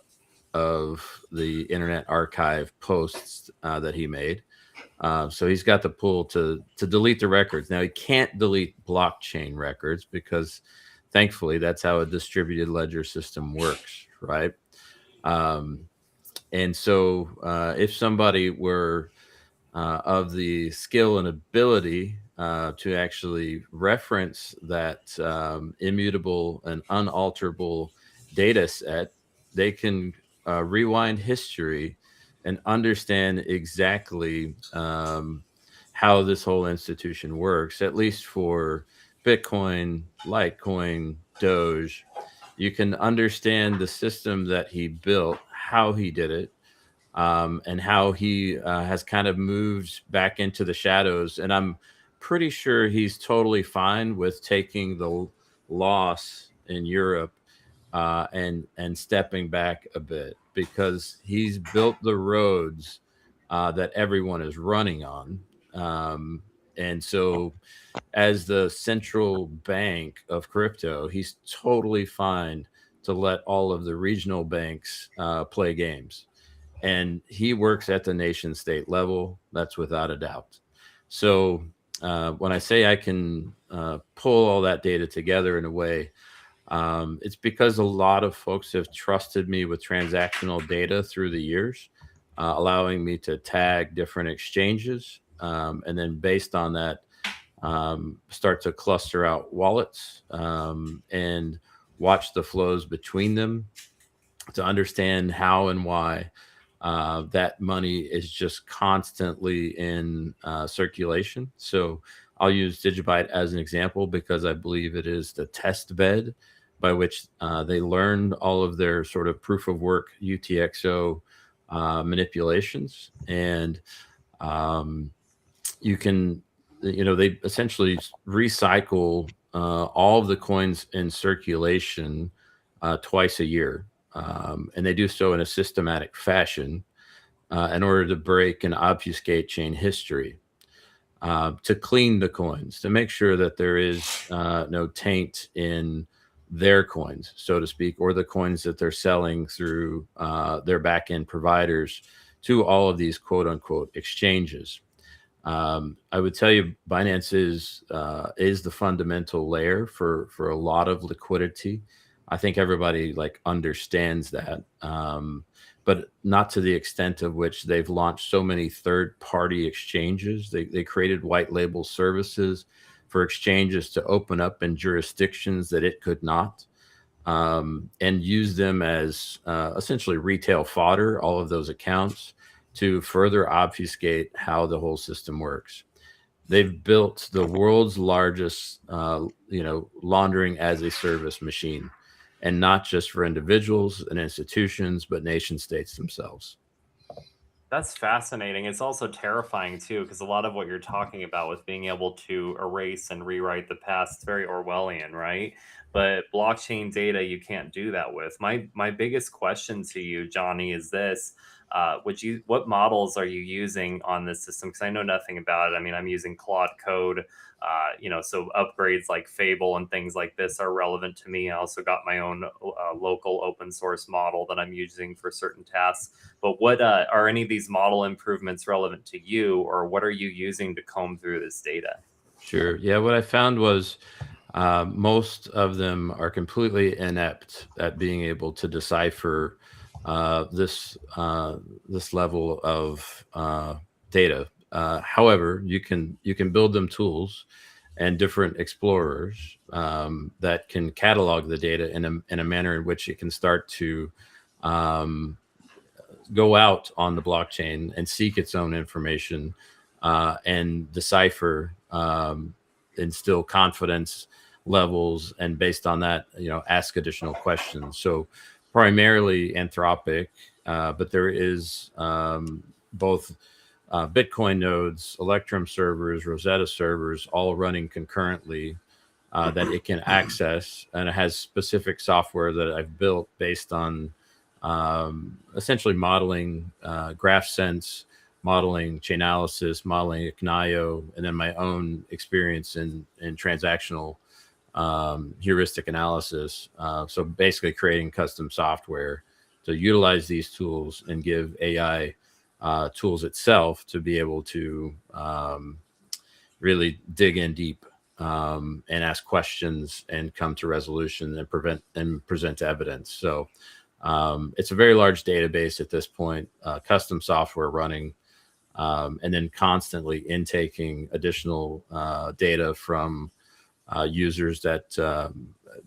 of the Internet Archive posts that he made. So he's got the pull to delete the records. Now he can't delete blockchain records because, thankfully, that's how a distributed ledger system works, right? And so if somebody were of the skill and ability to actually reference that immutable and unalterable data set, they can rewind history and understand exactly how this whole institution works, at least for Bitcoin, Litecoin, Doge. You can understand the system that he built, how he did it, and how he has kind of moved back into the shadows. And I'm pretty sure he's totally fine with taking the loss in Europe and stepping back a bit, because he's built the roads that everyone is running on. And so, as the central bank of crypto, he's totally fine to let all of the regional banks play games. And he works at the nation state level. That's without a doubt. So when I say I can pull all that data together in a way, it's because a lot of folks have trusted me with transactional data through the years, allowing me to tag different exchanges. And then based on that, start to cluster out wallets and watch the flows between them to understand how and why that money is just constantly in circulation. So I'll use Digibyte as an example because I believe it is the test bed by which they learned all of their sort of proof of work UTXO manipulations. And you can, they essentially recycle all of the coins in circulation twice a year. And they do so in a systematic fashion in order to break and obfuscate chain history, to clean the coins, to make sure that there is no taint in their coins, so to speak, or the coins that they're selling through their back-end providers to all of these quote-unquote exchanges. I would tell you Binance is the fundamental layer for a lot of liquidity. I think everybody understands that, but not to the extent of which they've launched so many third-party exchanges. They created white label services for exchanges to open up in jurisdictions that it could not, and use them as essentially retail fodder, all of those accounts, to further obfuscate how the whole system works. They've built the world's largest, laundering as a service machine, and not just for individuals and institutions, but nation states themselves. That's fascinating. It's also terrifying too, because a lot of what you're talking about with being able to erase and rewrite the past, it's very Orwellian, right? But blockchain data, you can't do that with. My biggest question to you, Johnny, is this. What models are you using on this system? Because I know nothing about it. I mean, I'm using Claude Code, so upgrades like Fable and things like this are relevant to me. I also got my own local open source model that I'm using for certain tasks. But what are any of these model improvements relevant to you, or what are you using to comb through this data? Sure. Yeah. What I found was most of them are completely inept at being able to decipher this level of data. However, you can build them tools and different explorers that can catalog the data in a manner in which it can start to go out on the blockchain and seek its own information and decipher, instill confidence levels, and based on that, ask additional questions. So primarily Anthropic, but there is both Bitcoin nodes, Electrum servers, Rosetta servers, all running concurrently that it can access. And it has specific software that I've built based on essentially modeling graph sense, modeling Chainalysis, modeling Ignaio, and then my own experience in transactional heuristic analysis. So basically creating custom software to utilize these tools and give AI tools itself to be able to really dig in deep and ask questions and come to resolution and present evidence. So it's a very large database at this point, custom software running, and then constantly intaking additional data from users. That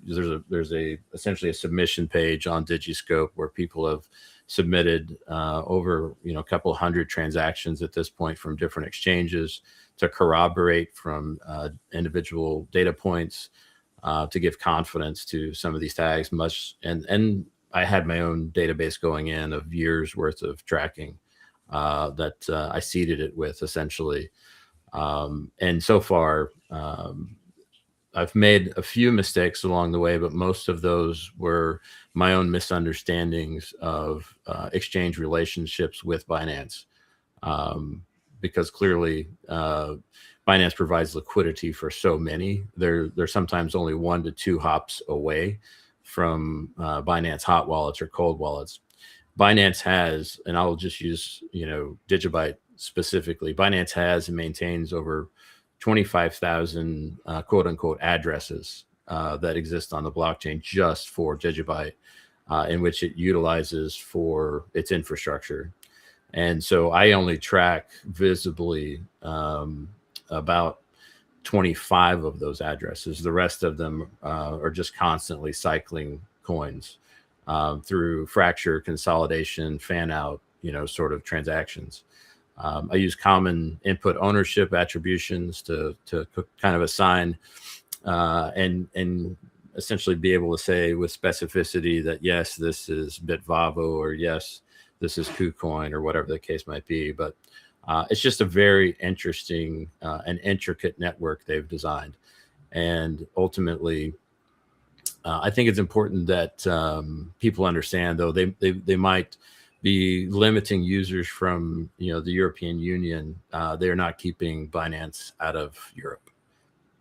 there's essentially a submission page on Digiscope where people have submitted over a couple hundred transactions at this point from different exchanges to corroborate from individual data points to give confidence to some of these tags. And I had my own database going in of years worth of tracking that I seeded it with, essentially. And so far, I've made a few mistakes along the way, but most of those were my own misunderstandings of exchange relationships with Binance. Because clearly Binance provides liquidity for so many. They're sometimes only 1 to 2 hops away from Binance hot wallets or cold wallets. Binance has, and I'll just use Digibyte specifically, Binance has and maintains over 25,000 quote unquote addresses that exist on the blockchain just for Digibyte, in which it utilizes for its infrastructure. And so I only track visibly about 25 of those addresses. The rest of them are just constantly cycling coins through fracture, consolidation, fan out, sort of transactions. I use common input ownership attributions to kind of assign and essentially be able to say with specificity that, yes, this is Bitvavo, or yes, this is KuCoin, or whatever the case might be. But it's just a very interesting and intricate network they've designed. And ultimately, I think it's important that people understand, though, they might be limiting users from the European Union. They're not keeping Binance out of Europe.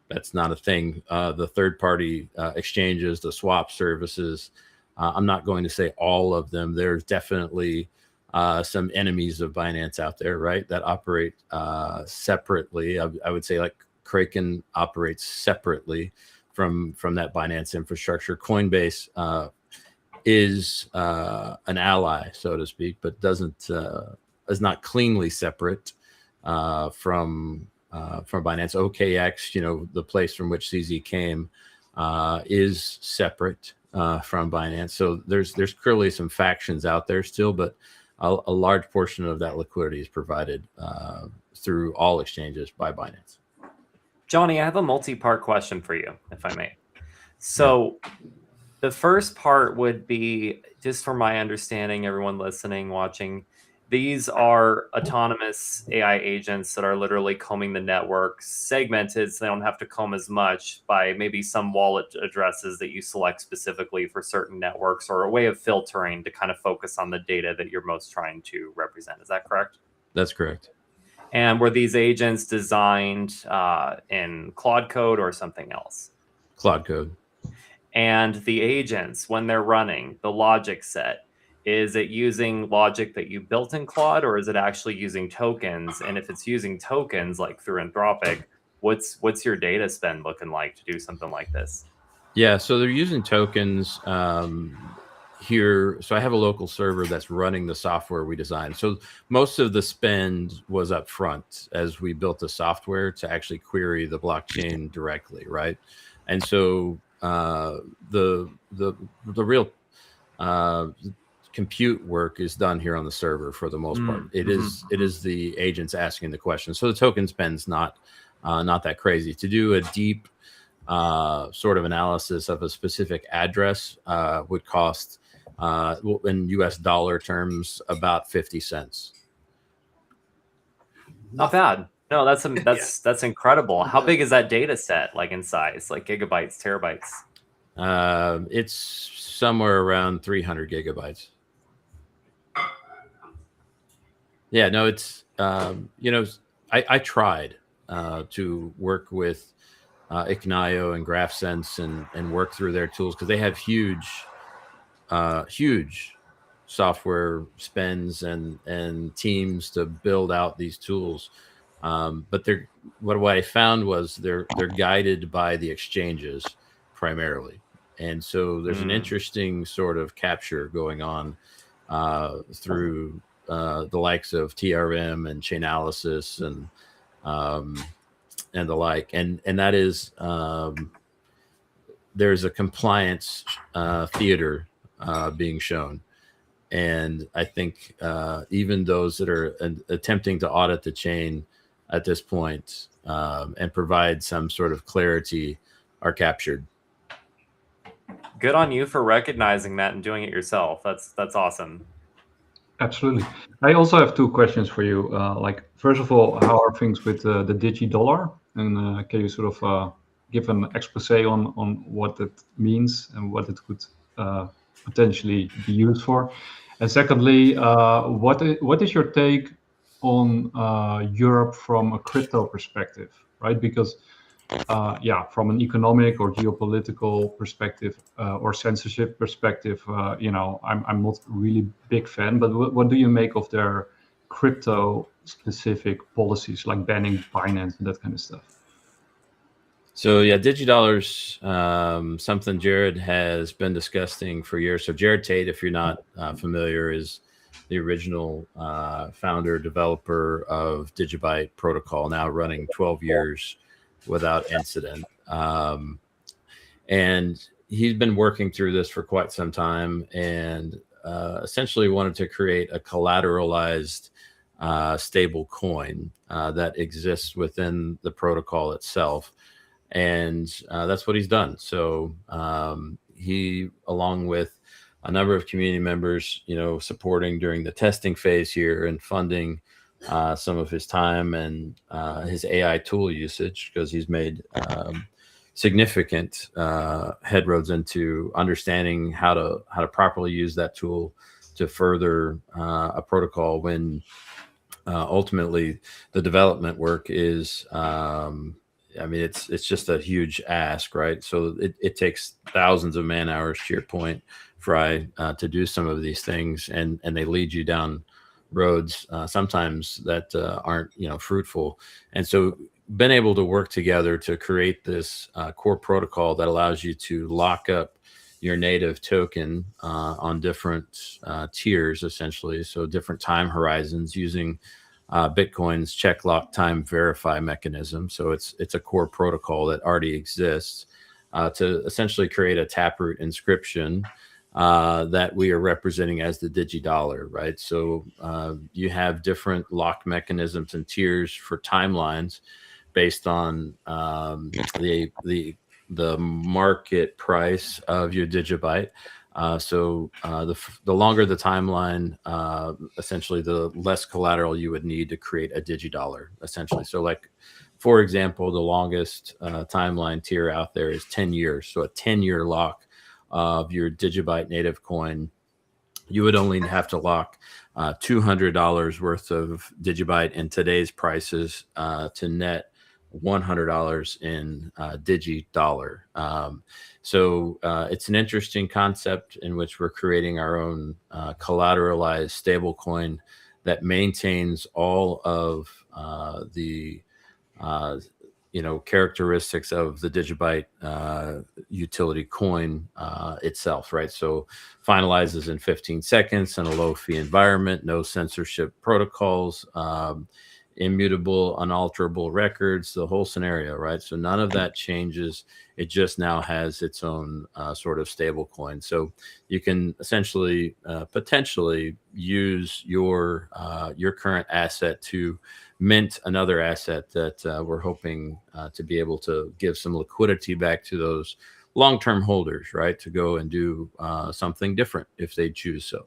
That's not a thing. The third-party exchanges, the swap services, I'm not going to say all of them. There's definitely some enemies of Binance out there, right, that operate separately. I would say like Kraken operates separately from that Binance infrastructure. Coinbase is an ally, so to speak, but is not cleanly separate from Binance. OKX, the place from which CZ came, is separate from Binance. So there's clearly some factions out there still, but a large portion of that liquidity is provided through all exchanges by Binance. Johnny, I have a multi-part question for you, if I may. So the first part would be, just from my understanding, everyone listening, watching, these are autonomous AI agents that are literally combing the network, segmented so they don't have to comb as much, by maybe some wallet addresses that you select specifically for certain networks, or a way of filtering to kind of focus on the data that you're most trying to represent. Is that correct? That's correct. And were these agents designed in Claude Code or something else? Claude Code. And the agents, when they're running, the logic set, is it using logic that you built in Claude, or is it actually using tokens? And if it's using tokens, like through Anthropic, what's your data spend looking like to do something like this? Yeah, so they're using tokens here. So I have a local server that's running the software we designed. So most of the spend was up front as we built the software to actually query the blockchain directly, right? And so the real compute work is done here on the server for the most part. It is the agents asking the questions. So the token spend's not that crazy. To do a deep sort of analysis of a specific address would cost, in US dollar terms, about 50 cents. Not bad. No, that's incredible. How big is that data set, like in size, like gigabytes, terabytes? It's somewhere around 300 gigabytes. Yeah, no, it's I tried to work with Ignio and GraphSense and work through their tools, because they have huge software spends and teams to build out these tools. But what I found was they're guided by the exchanges primarily. And so there's an interesting sort of capture going on through the likes of TRM and Chainalysis and the like. And that is there's a compliance theater being shown. And I think even those that are attempting to audit the chain at this point and provide some sort of clarity are captured. Good on you for recognizing that and doing it yourself. That's awesome. Absolutely. I also have two questions for you. Like, first of all, how are things with the DigiDollar? And can you sort of give an expose on what it means and what it could potentially be used for? And secondly, what is your take on Europe from a crypto perspective, right? Because from an economic or geopolitical perspective or censorship perspective, I'm not really big fan. But what do you make of their crypto-specific policies like banning Binance and that kind of stuff? So yeah, DigiDollar's something Jared has been discussing for years. So Jared Tate, if you're not familiar, is the original founder, developer of Digibyte protocol, now running 12 years without incident. And he's been working through this for quite some time and essentially wanted to create a collateralized stable coin that exists within the protocol itself. And that's what he's done. So he, along with a number of community members, supporting during the testing phase here and funding some of his time and his AI tool usage, because he's made significant headroads into understanding how to properly use that tool to further a protocol when ultimately the development work is it's just a huge ask, right? So it takes thousands of man hours, to your point, Fry, to do some of these things, and they lead you down roads sometimes that aren't fruitful. And so been able to work together to create this core protocol that allows you to lock up your native token on different tiers, essentially, so different time horizons using Bitcoin's check lock time verify mechanism. So it's a core protocol that already exists to essentially create a taproot inscription that we are representing as the DigiDollar, right? So you have different lock mechanisms and tiers for timelines based on the market price of your Digibyte. So the longer the timeline, essentially, the less collateral you would need to create a DigiDollar, essentially. So, like, for example, the longest timeline tier out there is 10 years. So a 10-year lock of your Digibyte native coin, you would only have to lock $200 worth of Digibyte in today's prices to net $100 in DigiDollar. So it's an interesting concept in which we're creating our own collateralized stablecoin that maintains all of the characteristics of the Digibyte utility coin itself, right? So finalizes in 15 seconds in a low fee environment, no censorship protocols, immutable, unalterable records, the whole scenario, right? So none of that changes. It just now has its own sort of stable coin. So you can essentially potentially use your current asset to mint another asset that we're hoping to be able to give some liquidity back to those long-term holders, right? To go and do something different if they choose so.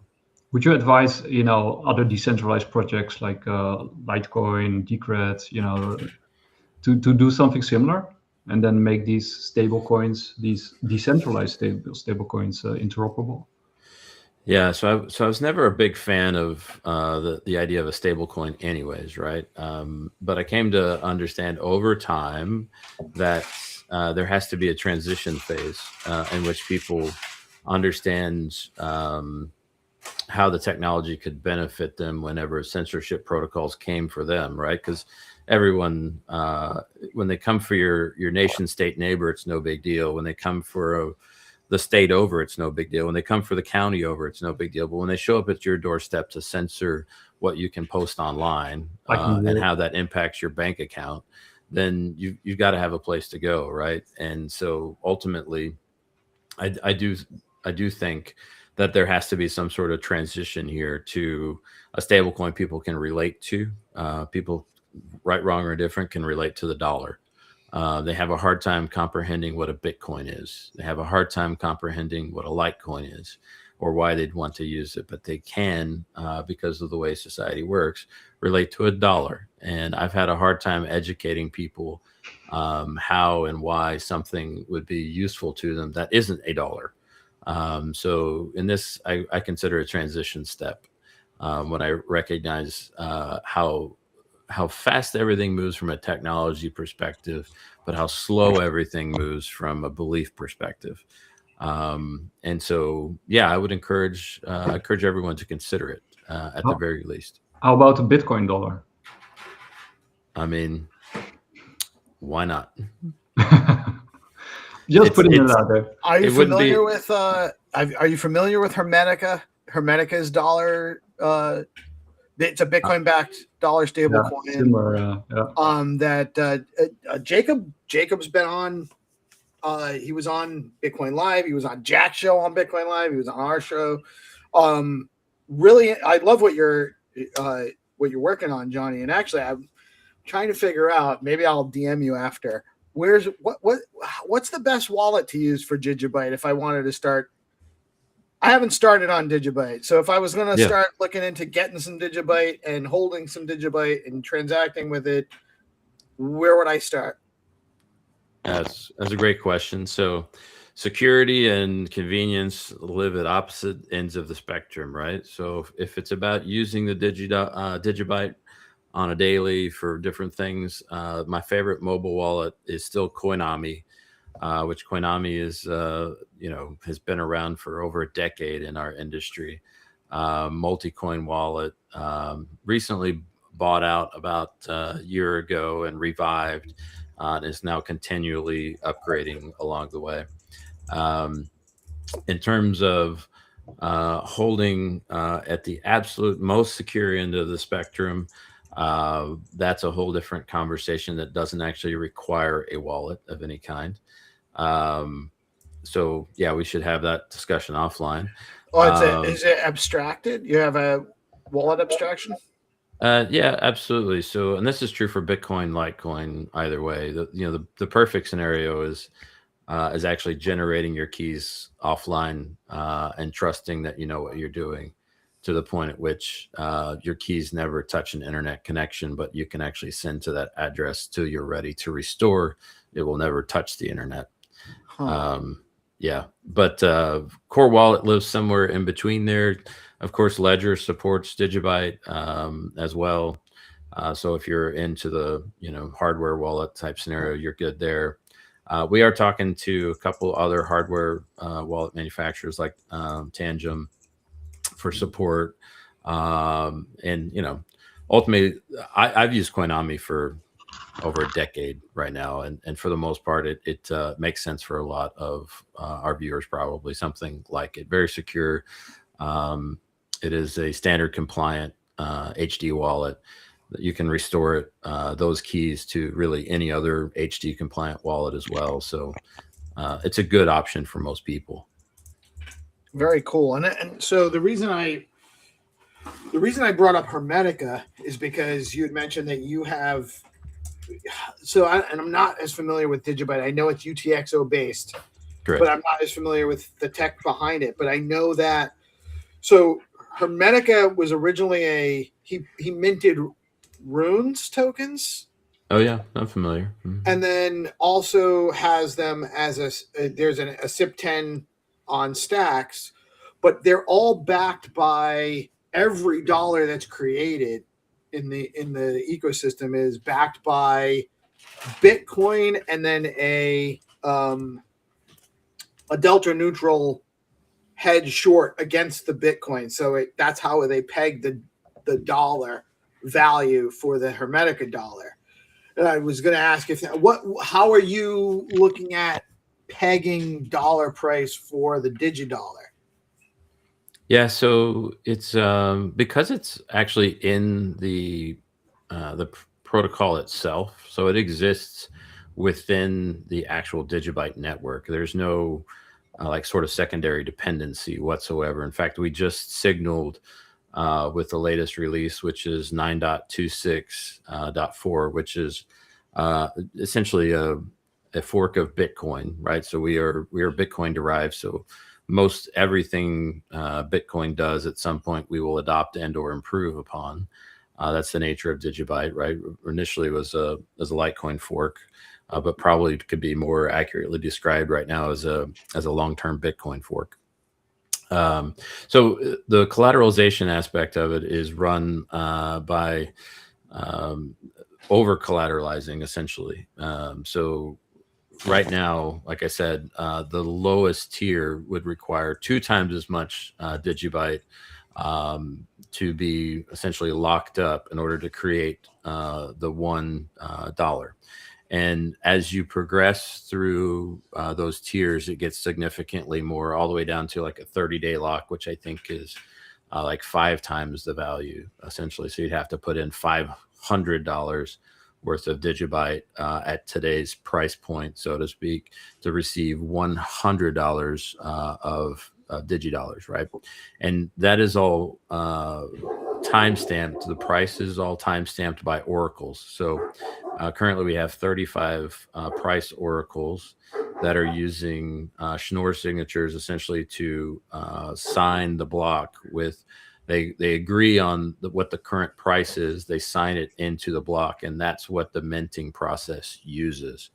Would you advise, other decentralized projects like Litecoin, Decred, to do something similar and then make these stable coins, these decentralized stable coins, interoperable? Yeah, so I was never a big fan of the idea of a stable coin anyways, right? But I came to understand over time that there has to be a transition phase in which people understand how the technology could benefit them whenever censorship protocols came for them, right? Because everyone, when they come for your nation state neighbor, it's no big deal. When they come for the state over, it's no big deal. When they come for the county over, it's no big deal. But when they show up at your doorstep to censor what you can post online and how that impacts your bank account, then you've got to have a place to go, right? And so ultimately, I do think that there has to be some sort of transition here to a stablecoin people can relate to. People, right, wrong, or different, can relate to the dollar. They have a hard time comprehending what a Bitcoin is. They have a hard time comprehending what a Litecoin is or why they'd want to use it, but they can, because of the way society works, relate to a dollar. And I've had a hard time educating people how and why something would be useful to them that isn't a dollar. So in this, I consider a transition step when I recognize how fast everything moves from a technology perspective, but how slow everything moves from a belief perspective. And so, yeah, I would encourage everyone to consider it at the very least. How about a Bitcoin dollar? I mean, why not? Just putting it out there. Are you familiar with Hermetica? Hermetica's dollar. It's a Bitcoin-backed dollar stablecoin. Similar, That Jacob's been on. He was on Bitcoin Live. He was on Jack's show on Bitcoin Live. He was on our show. Really, I love what you're working on, Johnny. And actually, I'm trying to figure out. Maybe I'll DM you after. What's the best wallet to use for Digibyte if I wanted to start? I haven't started on Digibyte, so if I was going to start looking into getting some Digibyte and holding some Digibyte and transacting with it, where would I start? That's a great question. So security and convenience live at opposite ends of the spectrum, right? So if it's about using the Digibyte on a daily for different things, my favorite mobile wallet is still Coinami, which Coinami is, has been around for over a decade in our industry. Multi-coin wallet, recently bought out about a year ago and revived, and is now continually upgrading along the way. In terms of holding at the absolute most secure end of the spectrum, that's a whole different conversation that doesn't actually require a wallet of any kind. So yeah, we should have that discussion offline. Is it abstracted? You have a wallet abstraction? Yeah, absolutely. So, and this is true for Bitcoin, Litecoin, either way. The perfect scenario is actually generating your keys offline and trusting that you know what you're doing, to the point at which your keys never touch an internet connection, but you can actually send to that address till you're ready to restore. It will never touch the internet. Yeah, but Core Wallet lives somewhere in between there. Of course, Ledger supports Digibyte as well. So if you're into the hardware wallet type scenario, you're good there. We are talking to a couple other hardware wallet manufacturers like Tangem for support. And ultimately, I've used Coinami for over a decade right now, and for the most part, it makes sense for a lot of our viewers. Probably something like it. Very secure. It is a standard compliant HD wallet that you can restore those keys to really any other HD compliant wallet as well. So it's a good option for most people. Very cool. And so the reason I brought up Hermetica is because you had mentioned that you have. So I'm not as familiar with Digibyte. I know it's UTXO based, Correct. But I'm not as familiar with the tech behind it. But I know that. So Hermetica was originally he minted runes tokens. Oh yeah, I'm familiar. Mm-hmm. And then also has them as there's a SIP10 on stacks, but they're all backed by every dollar that's created in the ecosystem is backed by Bitcoin and then a delta neutral hedge short against the Bitcoin. So that's how they peg the dollar value for the Hermetica dollar. And I was going to ask how are you looking at pegging dollar price for the digidollar? Yeah, so it's because it's actually in the protocol itself, so it exists within the actual Digibyte network. There's no like sort of secondary dependency whatsoever. In fact, we just signaled with the latest release, which is 9.26.4, which is essentially a fork of Bitcoin, right? So we are Bitcoin derived. So most everything Bitcoin does at some point we will adopt and or improve upon. That's the nature of Digibyte, right? Initially it was as a Litecoin fork, but probably could be more accurately described right now as a long-term Bitcoin fork. So the collateralization aspect of it is run by over collateralizing essentially. So right now, like I said, the lowest tier would require 2 times as much Digibyte to be essentially locked up in order to create the $1. And as you progress through those tiers, it gets significantly more, all the way down to like a 30-day lock, which I think is like 5 times the value essentially. So you'd have to put in $500 worth of Digibyte at today's price point, so to speak, to receive $100 of digidollars, right? And that is all time-stamped. The price is all time-stamped by oracles. So currently we have 35 price oracles that are using Schnorr signatures essentially to sign the block with. They agree on what the current price is. They sign it into the block, and that's what the minting process uses.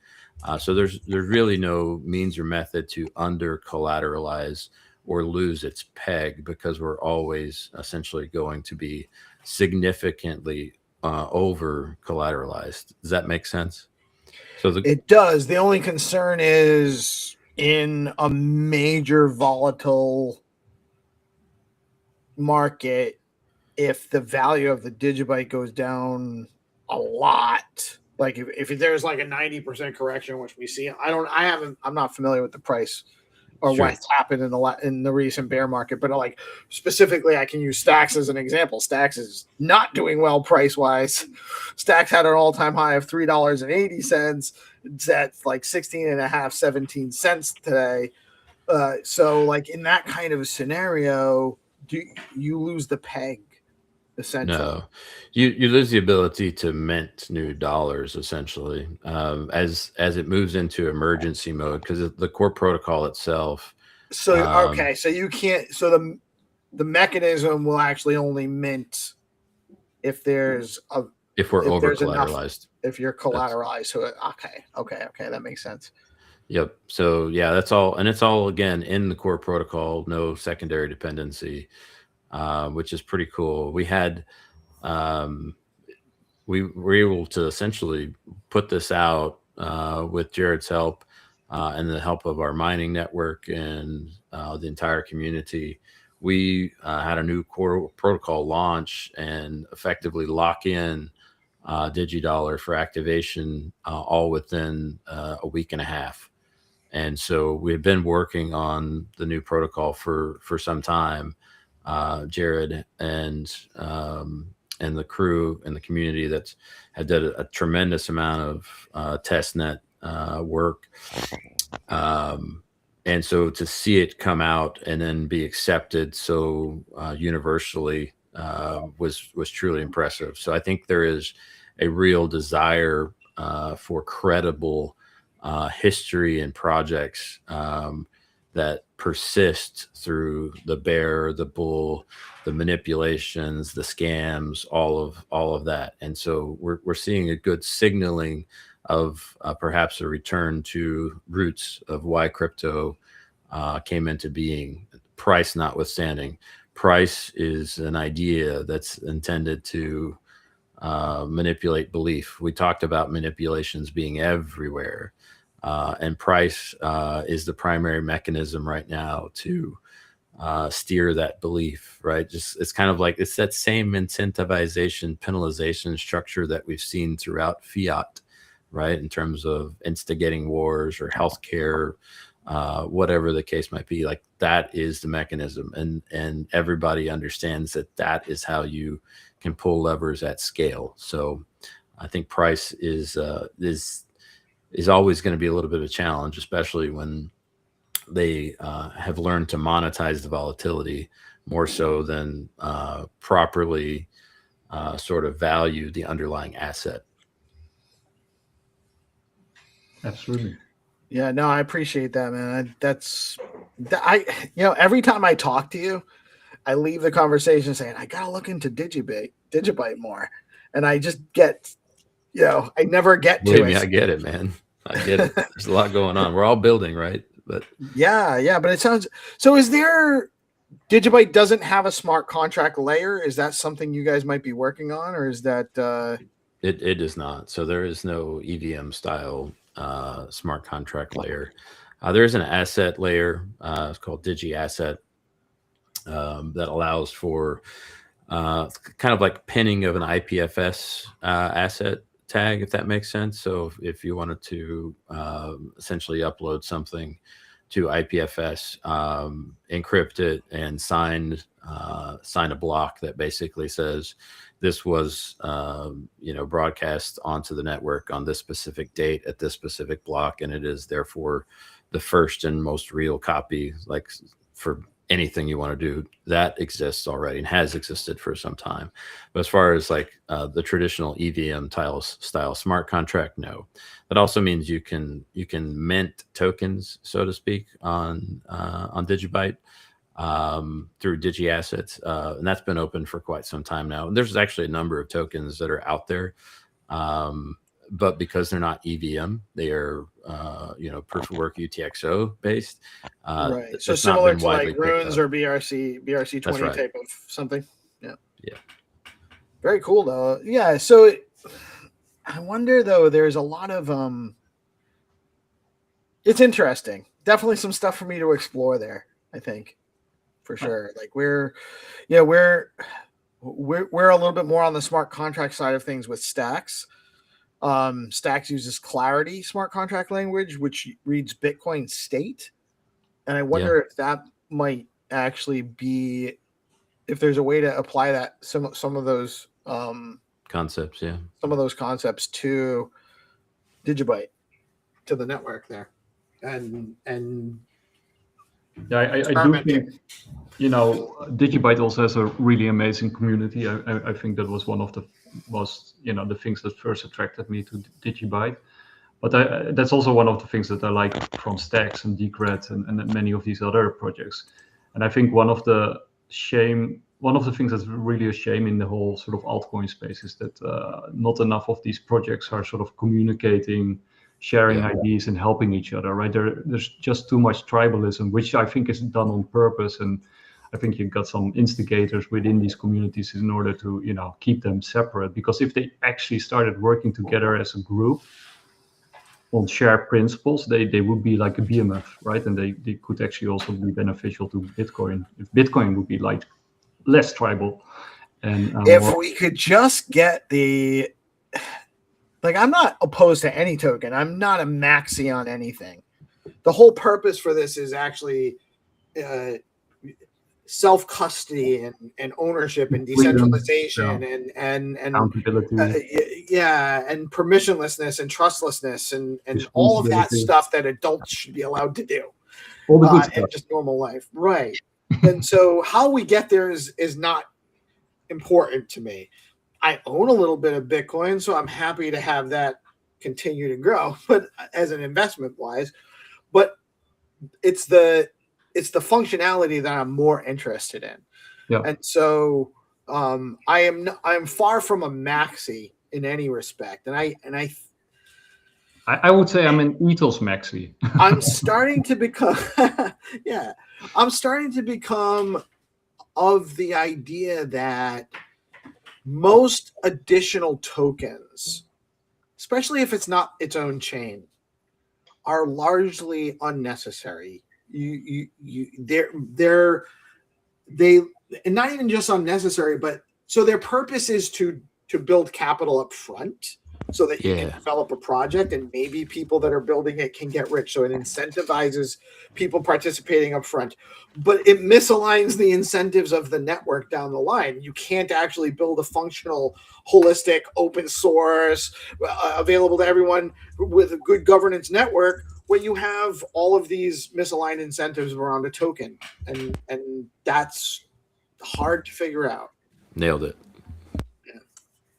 So there's really no means or method to under collateralize or lose its peg, because we're always essentially going to be significantly over collateralized. Does that make sense? So It does. The only concern is in a major volatile market, if the value of the Digibyte goes down a lot, like if there's like a 90% correction, which we see, I'm not familiar with the price or Sure. what's happened in the recent bear market, but like specifically, I can use Stacks as an example. Stacks is not doing well price wise. Stacks had an all-time high of $3.80. It's at like 16.5, 17 cents today. So like in that kind of a scenario, do you lose the peg essentially? No, you lose the ability to mint new dollars essentially as it moves into emergency mode, because the core protocol itself. So okay, so you can't. So the mechanism will actually only mint if there's a if we're over collateralized. If you're collateralized, so okay, that makes sense. Yep. So yeah, that's all, and it's all again in the core protocol, no secondary dependency. Which is pretty cool. We had, we were able to essentially put this out with Jared's help and the help of our mining network and the entire community. We had a new core protocol launch and effectively lock in DigiDollar for activation all within a week and a half. And so we've been working on the new protocol for some time. Jared and the crew and the community that's had done a tremendous amount of testnet work, and so to see it come out and then be accepted so universally was truly impressive. So I think there is a real desire for credible history and projects that persist through the bear, the bull, the manipulations, the scams, all of that. And so we're seeing a good signaling of perhaps a return to roots of why crypto came into being, price notwithstanding. Price is an idea that's intended to manipulate belief. We talked about manipulations being everywhere. And price is the primary mechanism right now to steer that belief, right? Just it's kind of like it's that same incentivization, penalization structure that we've seen throughout fiat, right? In terms of instigating wars or healthcare, whatever the case might be. Like that is the mechanism, and everybody understands that that is how you can pull levers at scale. So I think price is always going to be a little bit of a challenge, especially when they have learned to monetize the volatility more so than properly sort of value the underlying asset. Absolutely. Yeah, no, I appreciate that, man. Every time I talk to you, I leave the conversation saying, I got to look into Digibite more. And I just get, I never get to it. Believe me, I get it, man. I get it. There's a lot going on. We're all building, right? But yeah. But it sounds, so is there, Digibite doesn't have a smart contract layer? Is that something you guys might be working on, or is that? It does not. So there is no EVM style smart contract layer. There is an asset layer. It's called Digi Asset that allows for kind of like pinning of an IPFS asset tag, if that makes sense. So if you wanted to essentially upload something to IPFS, encrypt it, and sign a block that basically says this was broadcast onto the network on this specific date at this specific block, and it is therefore the first and most real copy, like for anything you want to do, that exists already and has existed for some time. But as far as like the traditional EVM style smart contract, no. That also means you can mint tokens, so to speak, on Digibite through Digi Assets, and that's been open for quite some time now. And there's actually a number of tokens that are out there, but because they're not EVM, they are proof of work UTXO based. Right. So similar to like Runes or BRC20 right. Type of something. Yeah. Very cool though. Yeah. So I wonder though, there's a lot of it's interesting. Definitely some stuff for me to explore there, I think. For sure. Like we're a little bit more on the smart contract side of things with Stacks. Stacks uses Clarity smart contract language, which reads Bitcoin state. And I wonder if that might actually be, if there's a way to apply that, some of those concepts, some of those concepts to Digibite, to the network there. And yeah, I do think, Digibite also has a really amazing community. I think that was one of the the things that first attracted me to Digibite. But that's also one of the things that I like from Stacks and Decred and many of these other projects. And I think one of the things that's really a shame in the whole sort of altcoin space is that not enough of these projects are sort of communicating, sharing ideas and helping each other, right? There's just too much tribalism, which I think is done on purpose. And I think you've got some instigators within these communities in order to, keep them separate. Because if they actually started working together as a group on shared principles, they would be like a BMF, right? And they could actually also be beneficial to Bitcoin if Bitcoin would be like less tribal. And if we could just get I'm not opposed to any token. I'm not a maxi on anything. The whole purpose for this is actually self-custody and ownership and decentralization and accountability. And permissionlessness and trustlessness and all of that stuff that adults should be allowed to do. All the good stuff. And just normal life. Right. And so how we get there is not important to me. I own a little bit of Bitcoin, so I'm happy to have that continue to grow, but as an investment wise, but it's the functionality that I'm more interested in. Yeah. And so I am far from a maxi in any respect. And I would say I'm an ethos maxi. I'm starting to become I'm starting to become of the idea that most additional tokens, especially if it's not its own chain, are largely unnecessary. They're and not even just unnecessary, but so their purpose is to build capital up front so that you can develop a project, and maybe people that are building it can get rich. So it incentivizes people participating up front, but it misaligns the incentives of the network down the line. You can't actually build a functional, holistic, open source, available to everyone with a good governance network when you have all of these misaligned incentives around a token. And that's hard to figure out. Nailed it.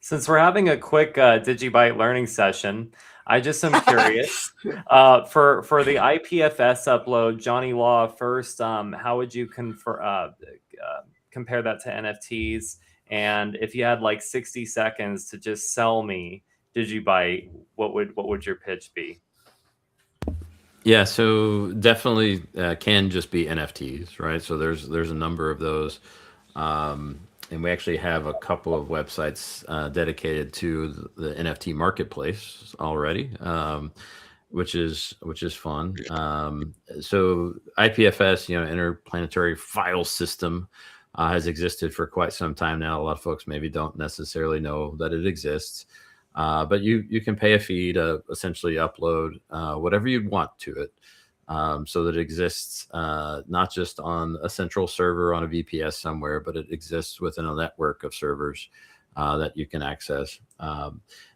Since we're having a quick DigiByte learning session, I just am curious for the IPFS upload, Johnny Law first. How would you compare that to NFTs? And if you had like 60 seconds to just sell me DigiByte, what would your pitch be? Yeah, so definitely can just be NFTs, right? So there's a number of those. And we actually have a couple of websites dedicated to the NFT marketplace already, which is fun. So IPFS, Interplanetary File System, has existed for quite some time now. A lot of folks maybe don't necessarily know that it exists, but you can pay a fee to essentially upload whatever you'd want to it. So that it exists not just on a central server on a VPS somewhere, but it exists within a network of servers that you can access.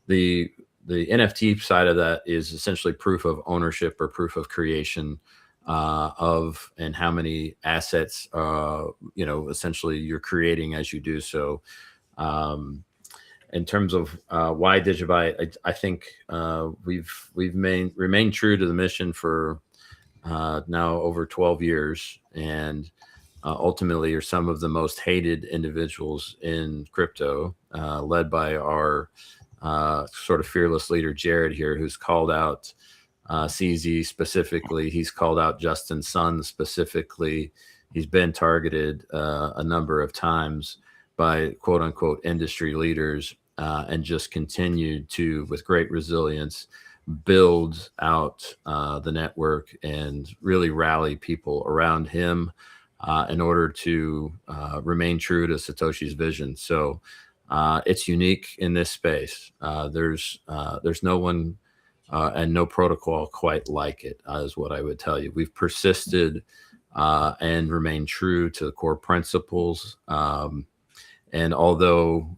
The NFT side of that is essentially proof of ownership or proof of creation of and how many assets essentially you're creating as you do so. In terms of why DigiByte, I think we've remained true to the mission for now over 12 years, and ultimately are some of the most hated individuals in crypto, led by our sort of fearless leader, Jared here, who's called out CZ specifically. He's called out Justin Sun specifically. He's been targeted a number of times by quote unquote industry leaders, and just continued to, with great resilience, build out the network and really rally people around him in order to remain true to Satoshi's vision. So it's unique in this space. There's no one and no protocol quite like it, is what I would tell you. We've persisted and remained true to the core principles. And although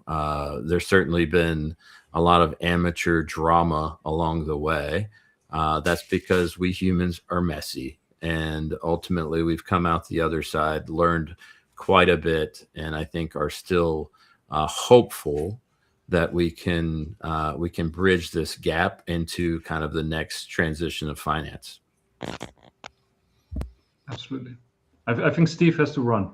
there's certainly been a lot of amateur drama along the way, that's because we humans are messy. And ultimately, we've come out the other side, learned quite a bit, and I think are still hopeful that we can bridge this gap into kind of the next transition of finance. Absolutely. I think Steve has to run.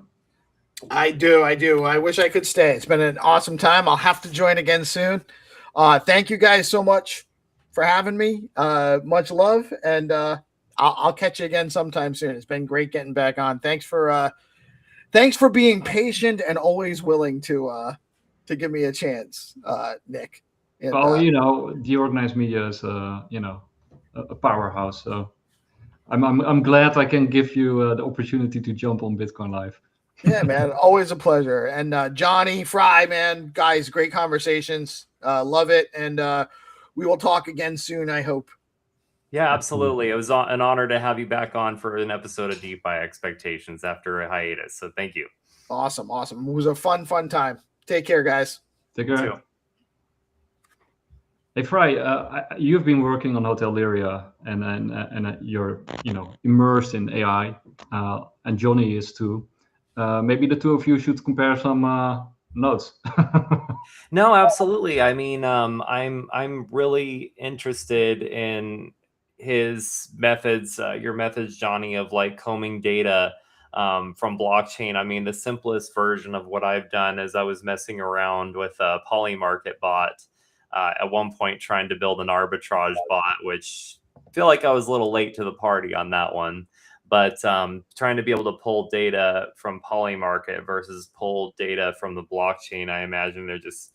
I do. I wish I could stay. It's been an awesome time. I'll have to join again soon. Thank you guys so much for having me. Much love, and I'll catch you again sometime soon. It's been great getting back on. Thanks for being patient and always willing to give me a chance, Nick. And, well, the organized media is a powerhouse. So I'm glad I can give you the opportunity to jump on Bitcoin Live. Yeah, man, always a pleasure. And Johnny Fry, man, guys, great conversations. Love it, and we will talk again soon, I hope. Yeah, absolutely. It was an honor to have you back on for an episode of DeFi Expectations after a hiatus. So thank you. Awesome. It was a fun time. Take care, guys. Take care. Hey, Fry, you've been working on Hotel Lyria, and you're immersed in AI, and Johnny is too. Maybe the two of you should compare some notes. No, absolutely. I mean, I'm really interested in his methods, your methods, Johnny, of like combing data from blockchain. I mean, the simplest version of what I've done is I was messing around with a Polymarket bot at one point, trying to build an arbitrage bot, which I feel like I was a little late to the party on that one. But trying to be able to pull data from Polymarket versus pull data from the blockchain, I imagine they're just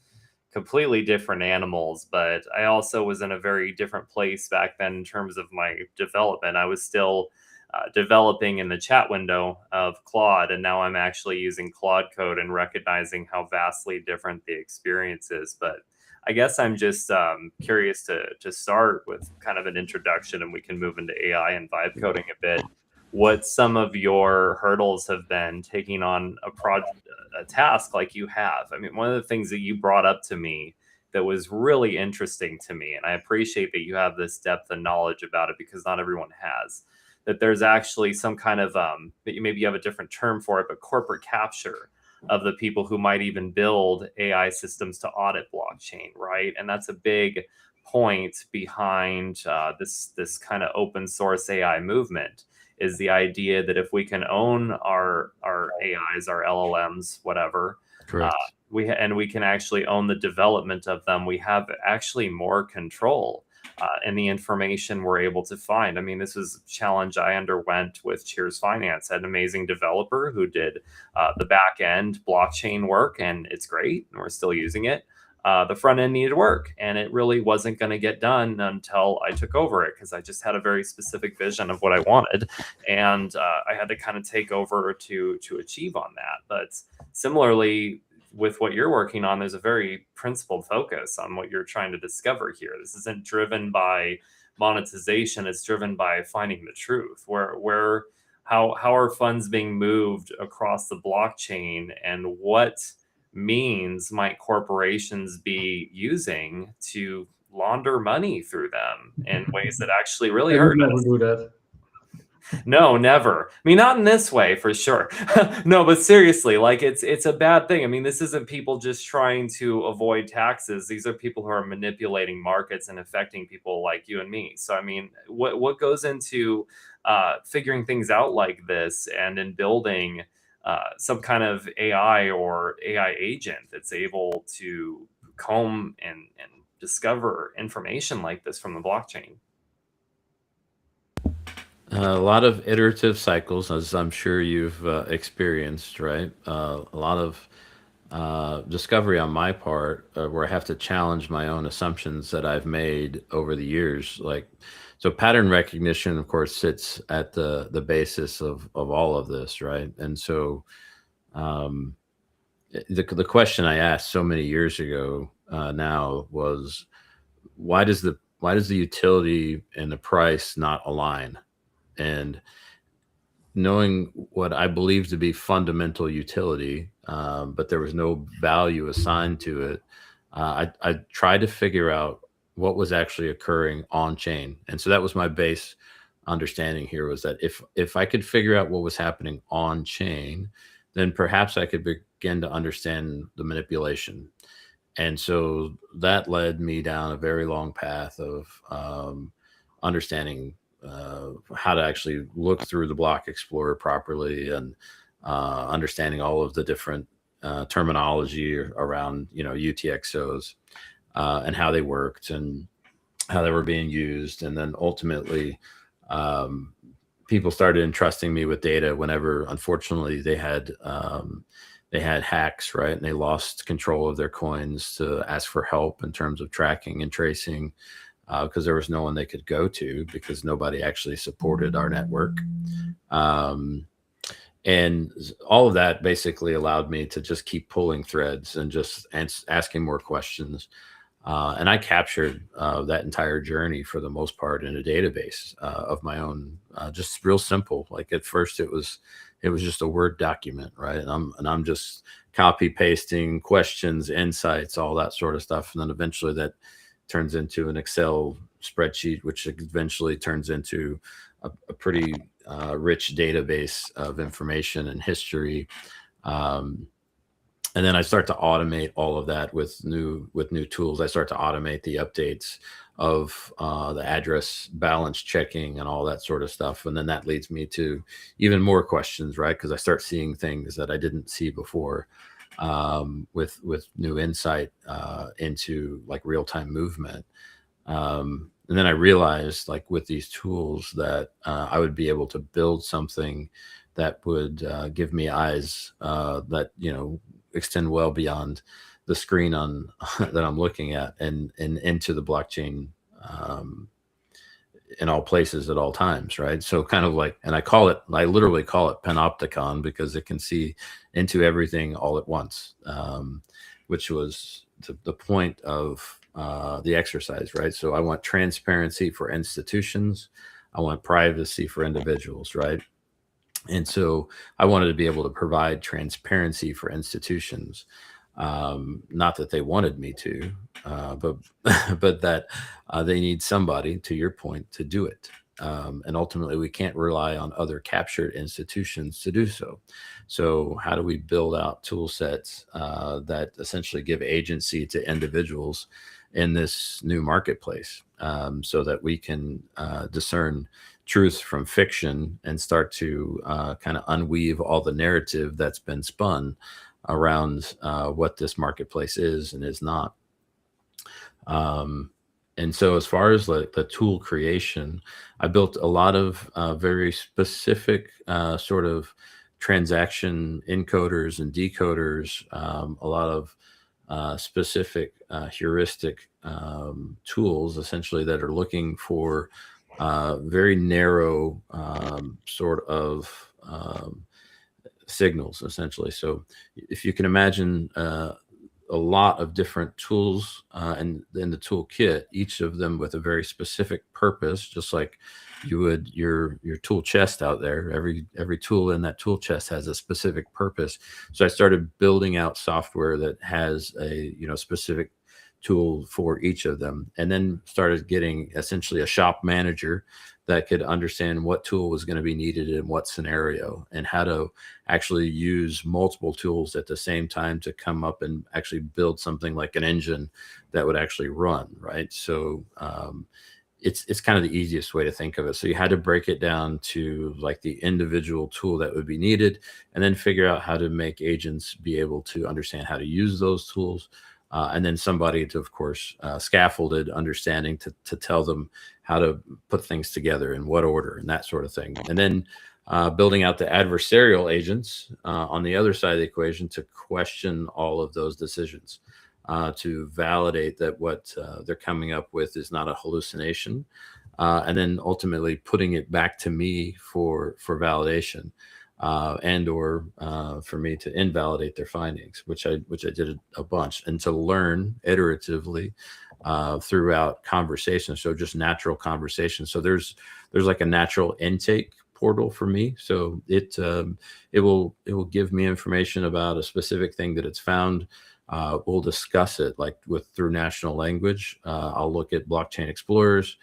completely different animals. But I also was in a very different place back then in terms of my development. I was still developing in the chat window of Claude, and now I'm actually using Claude code and recognizing how vastly different the experience is. But I guess I'm just curious to start with kind of an introduction, and we can move into AI and vibe coding a bit. What some of your hurdles have been taking on a task like you have. I mean, one of the things that you brought up to me that was really interesting to me, and I appreciate that you have this depth and knowledge about it because not everyone has, that there's actually some kind of maybe you have a different term for it, but corporate capture of the people who might even build AI systems to audit blockchain, right? And that's a big point behind this kind of open source AI movement, is the idea that if we can own our AIs, our LLMs, whatever, Correct. we can actually own the development of them, we have actually more control in the information we're able to find. I mean, this was a challenge I underwent with Cheers Finance. I had an amazing developer who did the back end blockchain work, and it's great, and we're still using it. The front end needed work, and it really wasn't going to get done until I took over it, because I just had a very specific vision of what I wanted, and I had to kind of take over to achieve on that. But similarly, with what you're working on, there's a very principled focus on what you're trying to discover here. This isn't driven by monetization; it's driven by finding the truth. How are funds being moved across the blockchain, and what means might corporations be using to launder money through them in ways that actually really hurt us? Do that. No, never. I mean, not in this way, for sure. No, but seriously, like it's a bad thing. I mean, this isn't people just trying to avoid taxes. These are people who are manipulating markets and affecting people like you and me. So, I mean, what goes into figuring things out like this, and in building some kind of AI or AI agent that's able to comb and discover information like this from the blockchain? A lot of iterative cycles, as I'm sure you've experienced, right? A lot of discovery on my part, where I have to challenge my own assumptions that I've made over the years. Like, so pattern recognition, of course, sits at the basis of all of this, right? And so the question I asked so many years ago now was, why does the utility and the price not align? And knowing what I believe to be fundamental utility, but there was no value assigned to it, I tried to figure out what was actually occurring on chain. And so that was my base understanding here, was that if I could figure out what was happening on chain, then perhaps I could begin to understand the manipulation. And so that led me down a very long path of understanding how to actually look through the block explorer properly, and understanding all of the different terminology around, UTXOs, and how they worked and how they were being used. And then ultimately, people started entrusting me with data whenever, unfortunately, they had hacks, right? And they lost control of their coins to ask for help in terms of tracking and tracing, because there was no one they could go to, because nobody actually supported our network. And all of that basically allowed me to just keep pulling threads and just asking more questions. And I captured that entire journey for the most part in a database of my own, just real simple. Like at first it was just a Word document, right? And I'm just copy pasting questions, insights, all that sort of stuff. And then eventually that turns into an Excel spreadsheet, which eventually turns into a pretty rich database of information and history. And then I start to automate all of that with new tools. I start to automate the updates of the address balance checking and all that sort of stuff. And then that leads me to even more questions, right? Because I start seeing things that I didn't see before, with new insight into like real-time movement. And then I realized, like with these tools, that I would be able to build something that would give me eyes that extend well beyond the screen on that I'm looking at, and into the blockchain in all places at all times, right? So kind of like, and I literally call it panopticon because it can see into everything all at once, which was the point of the exercise, right? So I want transparency for institutions. I want privacy for individuals, right? And so I wanted to be able to provide transparency for institutions. Not that they wanted me to, but but that they need somebody, to your point, to do it. And ultimately, we can't rely on other captured institutions to do so. So, how do we build out tool sets that essentially give agency to individuals in this new marketplace, so that we can discern truth from fiction and start to kind of unweave all the narrative that's been spun around what this marketplace is and is not. And so as far as the tool creation, I built a lot of very specific sort of transaction encoders and decoders, a lot of specific heuristic tools, essentially, that are looking for very narrow sort of signals, essentially. So if you can imagine a lot of different tools and in the toolkit, each of them with a very specific purpose, just like you would your tool chest out there. Every tool in that tool chest has a specific purpose. So I started building out software that has a specific tool for each of them, and then started getting essentially a shop manager that could understand what tool was going to be needed in what scenario, and how to actually use multiple tools at the same time to come up and actually build something like an engine that would actually run, right? So it's kind of the easiest way to think of it. So you had to break it down to like the individual tool that would be needed, and then figure out how to make agents be able to understand how to use those tools. And then somebody to, of course, scaffolded understanding to tell them how to put things together in what order and that sort of thing. And then building out the adversarial agents on the other side of the equation to question all of those decisions, to validate that what they're coming up with is not a hallucination, and then ultimately putting it back to me for validation. And or for me to invalidate their findings, which I did a bunch, and to learn iteratively throughout conversation. So just natural conversation. So there's like a natural intake portal for me. So it will give me information about a specific thing that it's found. We'll discuss it like through natural language. I'll look at blockchain explorers.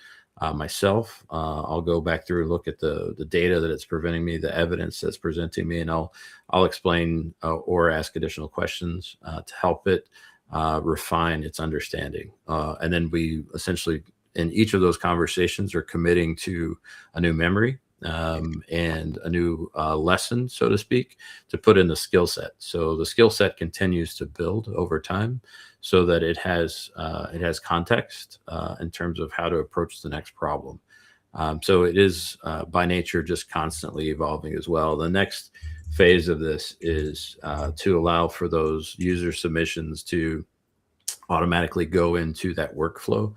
Myself, I'll go back through and look at the data that it's presenting me, the evidence that's presenting me, and I'll explain or ask additional questions to help it refine its understanding. And then we essentially, in each of those conversations, are committing to a new memory and a new lesson, so to speak, to put in the skill set. So the skill set continues to build over time, so that it has context in terms of how to approach the next problem. So it is by nature just constantly evolving as well. The next phase of this is to allow for those user submissions to automatically go into that workflow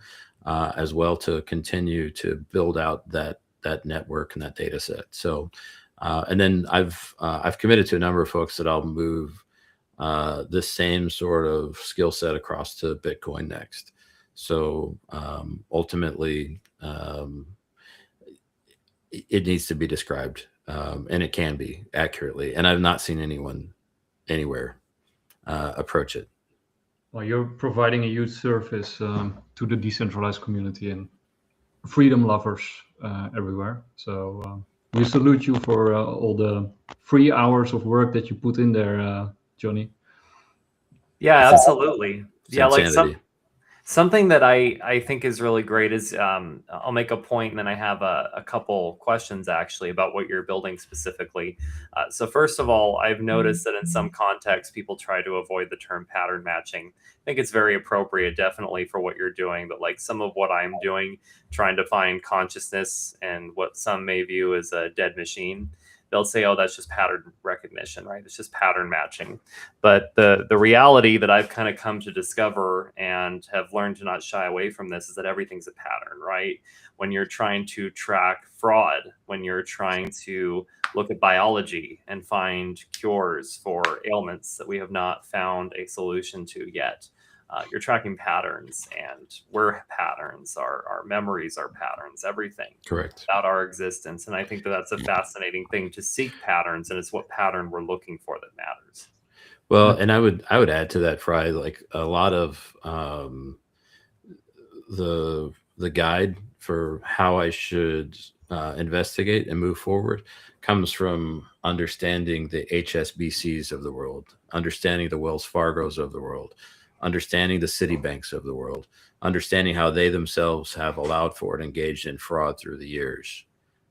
as well, to continue to build out that network and that data set. So and then I've committed to a number of folks that I'll move this same sort of skill set across to Bitcoin next. So ultimately, it needs to be described, and it can be accurately. And I've not seen anyone anywhere approach it. Well, you're providing a huge service to the decentralized community and freedom lovers everywhere. So we salute you for all the free hours of work that you put in there, Johnny. Yeah, absolutely. Yeah, like Insanity. something that I think is really great is I'll make a point, and then I have a couple questions actually about what you're building specifically. So first of all, I've noticed that in some contexts, people try to avoid the term pattern matching. I think it's very appropriate, definitely, for what you're doing, but like some of what I'm doing, trying to find consciousness and what some may view as a dead machine, they'll say, oh, that's just pattern recognition, right? It's just pattern matching. But the reality that I've kind of come to discover and have learned to not shy away from this is that everything's a pattern, right? When you're trying to track fraud, when you're trying to look at biology and find cures for ailments that we have not found a solution to yet, you're tracking patterns, and we're patterns. Our memories are patterns, everything. Correct. About our existence. And I think that that's a fascinating thing, to seek patterns, and it's what pattern we're looking for that matters. Well, and I would add to that, Fry, like a lot of the guide for how I should investigate and move forward comes from understanding the HSBCs of the world, understanding the Wells Fargos of the world, understanding the Citibanks of the world, understanding how they themselves have allowed for and engaged in fraud through the years,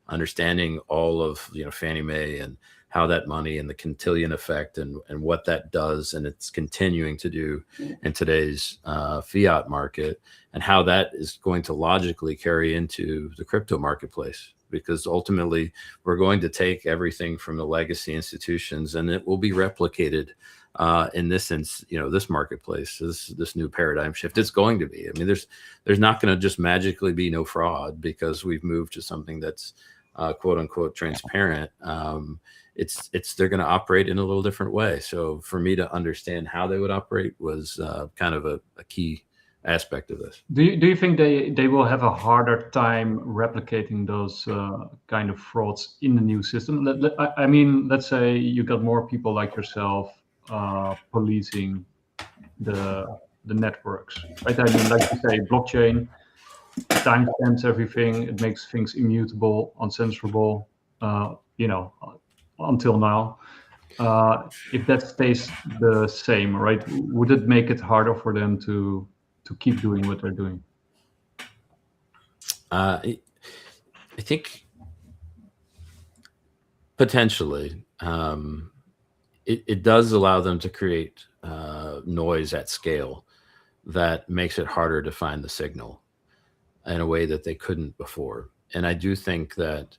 understanding all of Fannie Mae and how that money and the Cantillon effect and what that does and it's continuing to do in today's fiat market, and how that is going to logically carry into the crypto marketplace. Because ultimately we're going to take everything from the legacy institutions and it will be replicated in this this marketplace, this new paradigm shift. It's going to be. I mean, there's not going to just magically be no fraud because we've moved to something that's quote unquote transparent. They're going to operate in a little different way. So for me to understand how they would operate was kind of a key aspect of this. Do you think they will have a harder time replicating those kind of frauds in the new system? I mean, let's say you got more people like yourself policing the networks, right? I mean, like you say, blockchain timestamps everything. It makes things immutable, uncensorable, until now. If that stays the same, right, would it make it harder for them to keep doing what they're doing? I think potentially it does allow them to create noise at scale that makes it harder to find the signal in a way that they couldn't before. And I do think that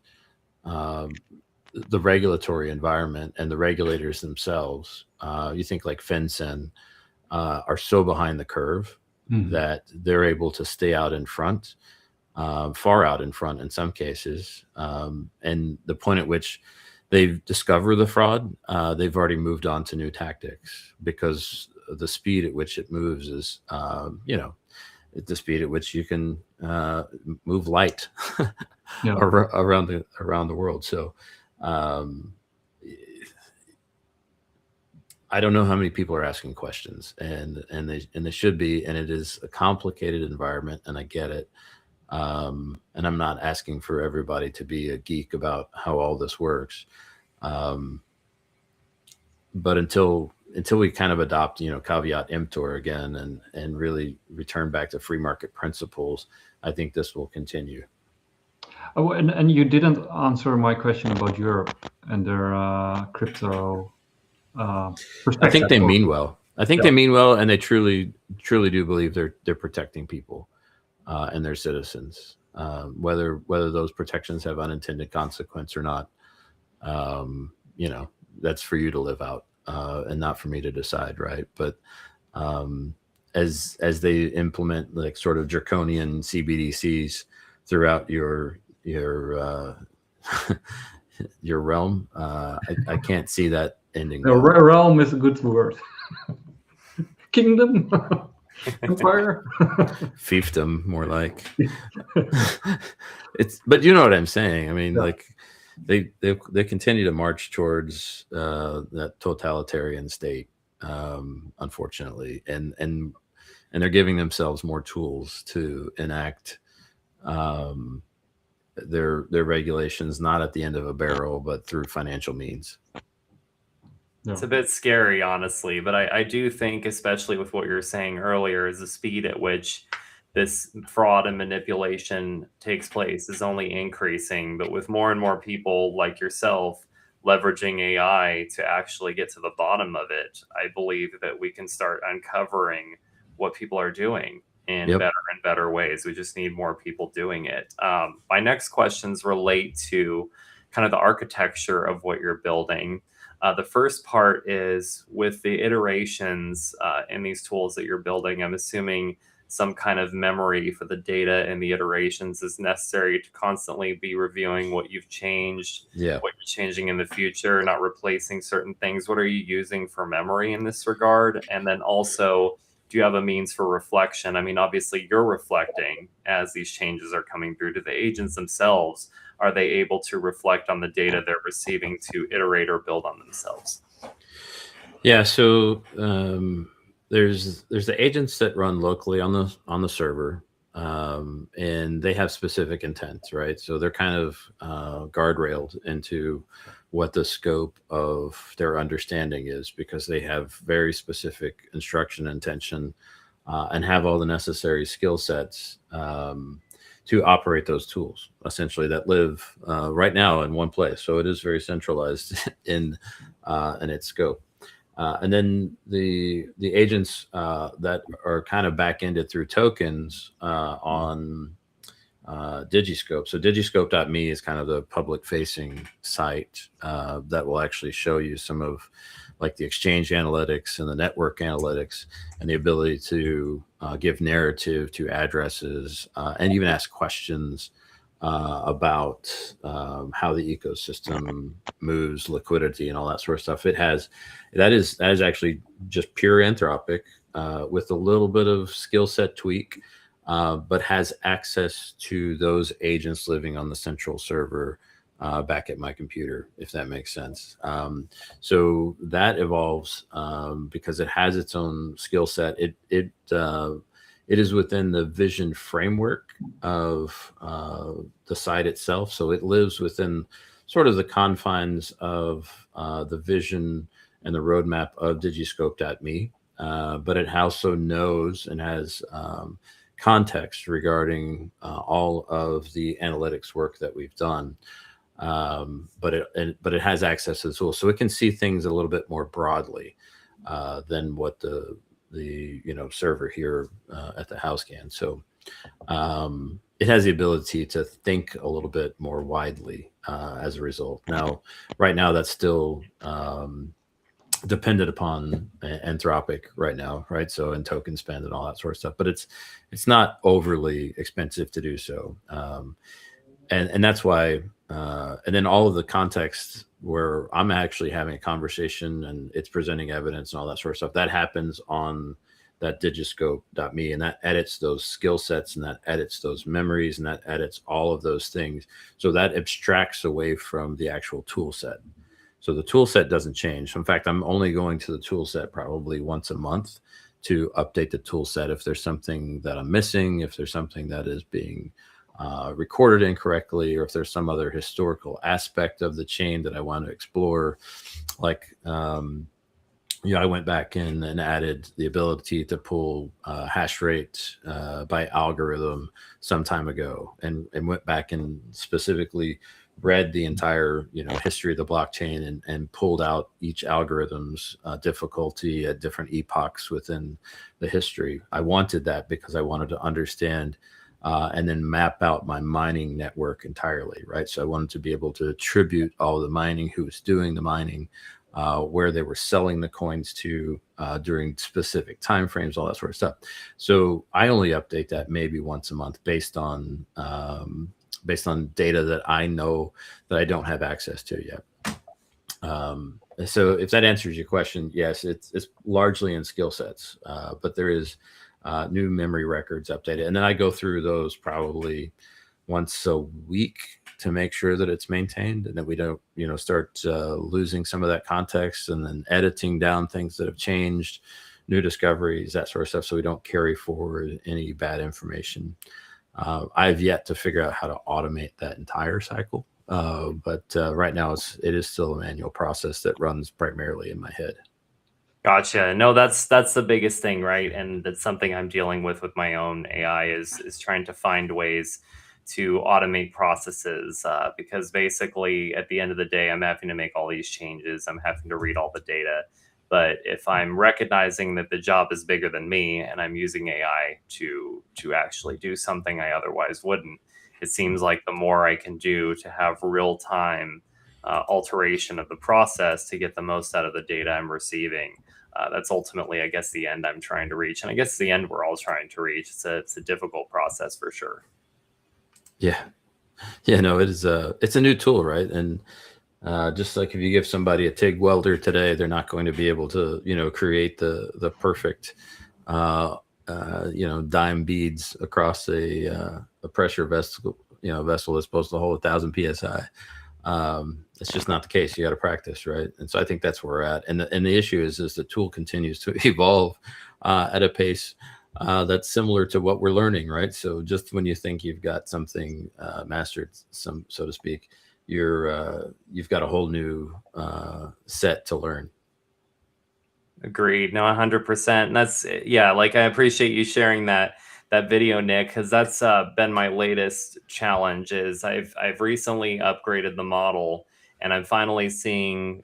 the regulatory environment and the regulators themselves, you think like FinCEN, are so behind the curve that they're able to stay out in front, far out in front in some cases. And the point at which they discover the fraud, they've already moved on to new tactics, because the speed at which it moves is, the speed at which you can move light around the world. So I don't know how many people are asking questions, and they should be, and it is a complicated environment, and I get it. And I'm not asking for everybody to be a geek about how all this works. But until we kind of adopt, caveat emptor again and really return back to free market principles, I think this will continue. Oh, and you didn't answer my question about Europe and their crypto perspective. I think they mean well. They mean well, and they truly do believe they're protecting people and their citizens. Whether those protections have unintended consequence or not, that's for you to live out, and not for me to decide, right? But as they implement like sort of draconian CBDCs throughout your realm, I can't see that ending. No, realm is a good word. Kingdom, empire, fiefdom, more like. But you know what I'm saying. I mean, like they continue to march towards that totalitarian state, unfortunately, and they're giving themselves more tools to enact their regulations, not at the end of a barrel, but through financial means. It's a bit scary, honestly, but I do think, especially with what you were saying earlier, is the speed at which this fraud and manipulation takes place is only increasing. But with more and more people like yourself leveraging AI to actually get to the bottom of it, I believe that we can start uncovering what people are doing in better and better ways. We just need more people doing it. My next questions relate to kind of the architecture of what you're building. The first part is with the iterations in these tools that you're building. I'm assuming some kind of memory for the data and the iterations is necessary to constantly be reviewing what you've changed, what you're changing in the future, not replacing certain things. What are you using for memory in this regard? And then also, do you have a means for reflection? I mean, obviously you're reflecting as these changes are coming through. To the agents themselves, are they able to reflect on the data they're receiving to iterate or build on themselves? Yeah, so there's the agents that run locally on the server, and they have specific intents, right? So they're kind of guardrailed into what the scope of their understanding is, because they have very specific instruction intention and have all the necessary skill sets to operate those tools, essentially, that live right now in one place. So it is very centralized in its scope. And then the agents that are kind of back-ended through tokens on Digiscope. So Digiscope.me is kind of the public-facing site that will actually show you some of like the exchange analytics and the network analytics, and the ability to give narrative to addresses and even ask questions about how the ecosystem moves, liquidity, and all that sort of stuff. That is actually just pure Anthropic with a little bit of skill set tweak, but has access to those agents living on the central server back at my computer, if that makes sense. So that evolves because it has its own skill set. It is within the vision framework of the site itself. So it lives within sort of the confines of the vision and the roadmap of Digiscope.me, but it also knows and has context regarding all of the analytics work that we've done. But it has access to the tool, so it can see things a little bit more broadly than what the server here at the house can. So it has the ability to think a little bit more widely as a result. Now, right now, that's still dependent upon Anthropic right now, right? So, and token spend and all that sort of stuff, but it's not overly expensive to do so. And that's why, and then all of the context where I'm actually having a conversation and it's presenting evidence and all that sort of stuff, that happens on that Digiscope.me, and that edits those skill sets, and that edits those memories, and that edits all of those things. So that abstracts away from the actual tool set. So the tool set doesn't change. In fact, I'm only going to the tool set probably once a month to update the tool set if there's something that I'm missing, if there's something that is being recorded incorrectly, or if there's some other historical aspect of the chain that I want to explore. Like, I went back in and added the ability to pull hash rate by algorithm some time ago, and went back and specifically read the entire history of the blockchain and pulled out each algorithm's difficulty at different epochs within the history. I wanted that because I wanted to understand and then map out my mining network entirely, right? So I wanted to be able to attribute all the mining, who was doing the mining, where they were selling the coins to during specific timeframes, all that sort of stuff. So I only update that maybe once a month based on data that I know that I don't have access to yet. So if that answers your question, yes, it's largely in skill sets, but there is new memory records updated. And then I go through those probably once a week to make sure that it's maintained and that we don't, start losing some of that context, and then editing down things that have changed, new discoveries, that sort of stuff, so we don't carry forward any bad information. I've yet to figure out how to automate that entire cycle. But right now it is still a manual process that runs primarily in my head. Gotcha. No, that's the biggest thing, right? And that's something I'm dealing with my own AI is trying to find ways to automate processes, because basically at the end of the day, I'm having to make all these changes. I'm having to read all the data. But if I'm recognizing that the job is bigger than me and I'm using AI to actually do something I otherwise wouldn't, it seems like the more I can do to have real time alteration of the process to get the most out of the data I'm receiving. That's ultimately, I guess, the end I'm trying to reach. And I guess the end we're all trying to reach. It's a difficult process for sure. Yeah. Yeah, no, it's a new tool, right? And just like if you give somebody a TIG welder today, they're not going to be able to, create the perfect, dime beads across a pressure vessel, vessel that's supposed to hold 1,000 psi. It's just not the case. You got to practice, right? And so I think that's where we're at. And the issue is the tool continues to evolve at a pace that's similar to what we're learning, right? So just when you think you've got something mastered, so to speak, you've got a whole new set to learn. Agreed. No, 100%. And that's, yeah, like I appreciate you sharing that video, Nick, because that's been my latest challenge. Is I've recently upgraded the model, and I'm finally seeing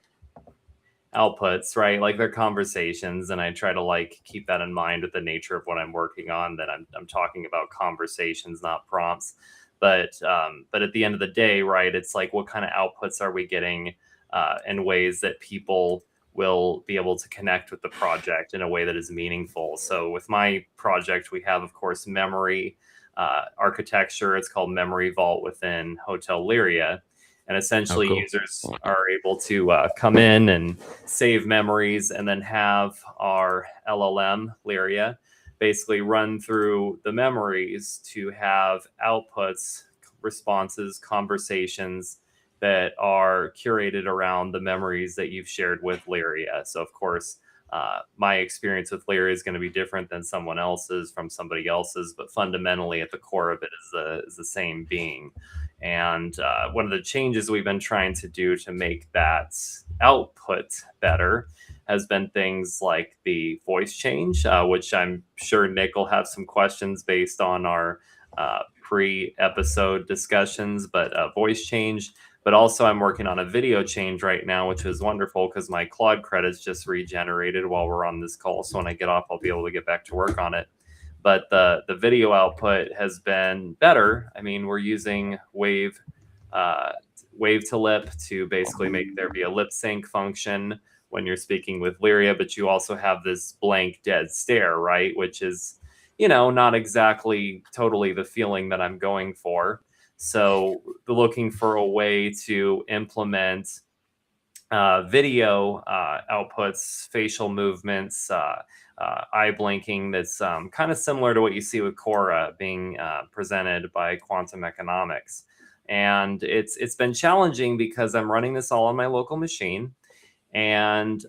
outputs, right? Like they're conversations, and I try to like keep that in mind with the nature of what I'm working on. That I'm talking about conversations, not prompts. But at the end of the day, right? It's like, what kind of outputs are we getting in ways that people will be able to connect with the project in a way that is meaningful. So with my project, we have, of course, memory architecture. It's called Memory Vault within Hotel Lyria. And essentially, cool. users are able to come in and save memories, and then have our LLM, Lyria, basically run through the memories to have outputs, responses, conversations that are curated around the memories that you've shared with Lyria. So, of course, my experience with Lyria is going to be different than someone else's from somebody else's, but fundamentally at the core of it is the same being. And one of the changes we've been trying to do to make that output better has been things like the voice change, which I'm sure Nick will have some questions based on our pre-episode discussions, but voice change. But also I'm working on a video change right now, which is wonderful because my Claude credits just regenerated while we're on this call. So when I get off, I'll be able to get back to work on it. But the video output has been better. I mean, we're using wave to lip to basically make there be a lip sync function when you're speaking with Lyria, but you also have this blank dead stare, right? Which is, not exactly totally the feeling that I'm going for. So looking for a way to implement video outputs, facial movements, eye blinking that's kind of similar to what you see with Cora being presented by quantum economics. And it's been challenging because I'm running this all on my local machine, and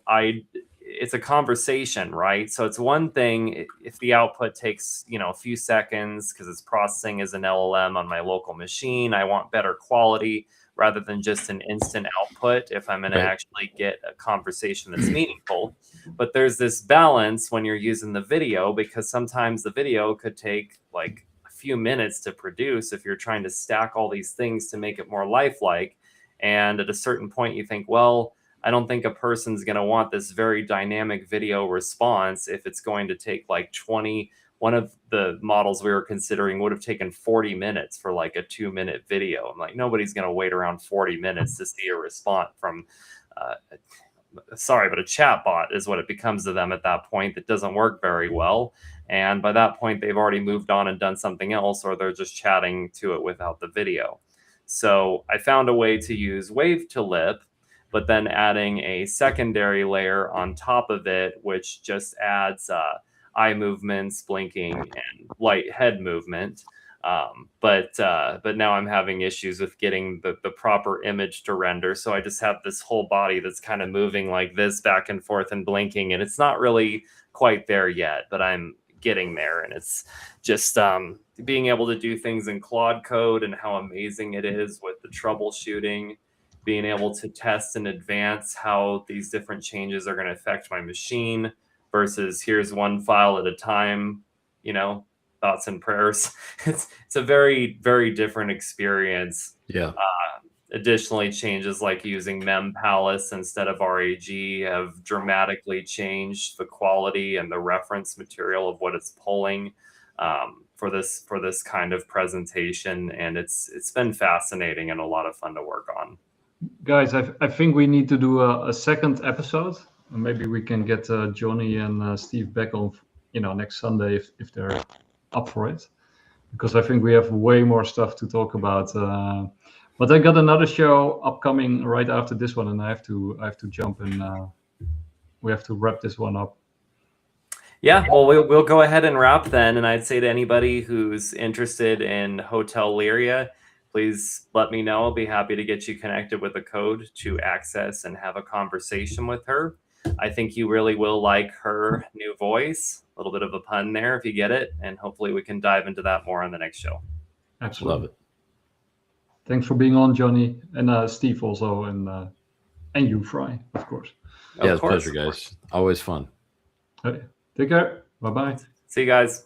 it's a conversation, right? So it's one thing if the output takes, a few seconds because it's processing as an LLM on my local machine. I want better quality rather than just an instant output if I'm going to actually get a conversation that's meaningful. But there's this balance when you're using the video, because sometimes the video could take like a few minutes to produce if you're trying to stack all these things to make it more lifelike. And at a certain point you think, well, I don't think a person's going to want this very dynamic video response if it's going to take like 20. One of the models we were considering would have taken 40 minutes for like a 2-minute video. I'm like, nobody's going to wait around 40 minutes to see a response from, but a chat bot is what it becomes to them at that point. That doesn't work very well. And by that point, they've already moved on and done something else, or they're just chatting to it without the video. So I found a way to use wave to lip, but then adding a secondary layer on top of it, which just adds eye movements, blinking, and light head movement. But now I'm having issues with getting the proper image to render. So I just have this whole body that's kind of moving like this back and forth and blinking, and it's not really quite there yet, but I'm getting there. And it's just being able to do things in Claude code and how amazing it is with the troubleshooting, being able to test in advance how these different changes are going to affect my machine versus here's one file at a time, thoughts and prayers. It's a very, very different experience. Yeah. Additionally, changes like using MemPalace instead of RAG have dramatically changed the quality and the reference material of what it's pulling. for this kind of presentation, and it's been fascinating and a lot of fun to work on. Guys, I think we need to do a second episode. Maybe we can get Johnny and Steve back on, next Sunday if they're up for it, because I think we have way more stuff to talk about. But I got another show upcoming right after this one, and I have to jump and we have to wrap this one up. Yeah, well, we'll go ahead and wrap then. And I'd say to anybody who's interested in Hotel Lyria, please let me know. I'll be happy to get you connected with a code to access and have a conversation with her. I think you really will like her new voice. A little bit of a pun there if you get it. And hopefully we can dive into that more on the next show. Absolutely. Love it. Thanks for being on, Johnny, and Steve also, and you, Fry, of course. Yeah, it's a pleasure, guys. Always fun. Okay. Take care. Bye-bye. See you guys.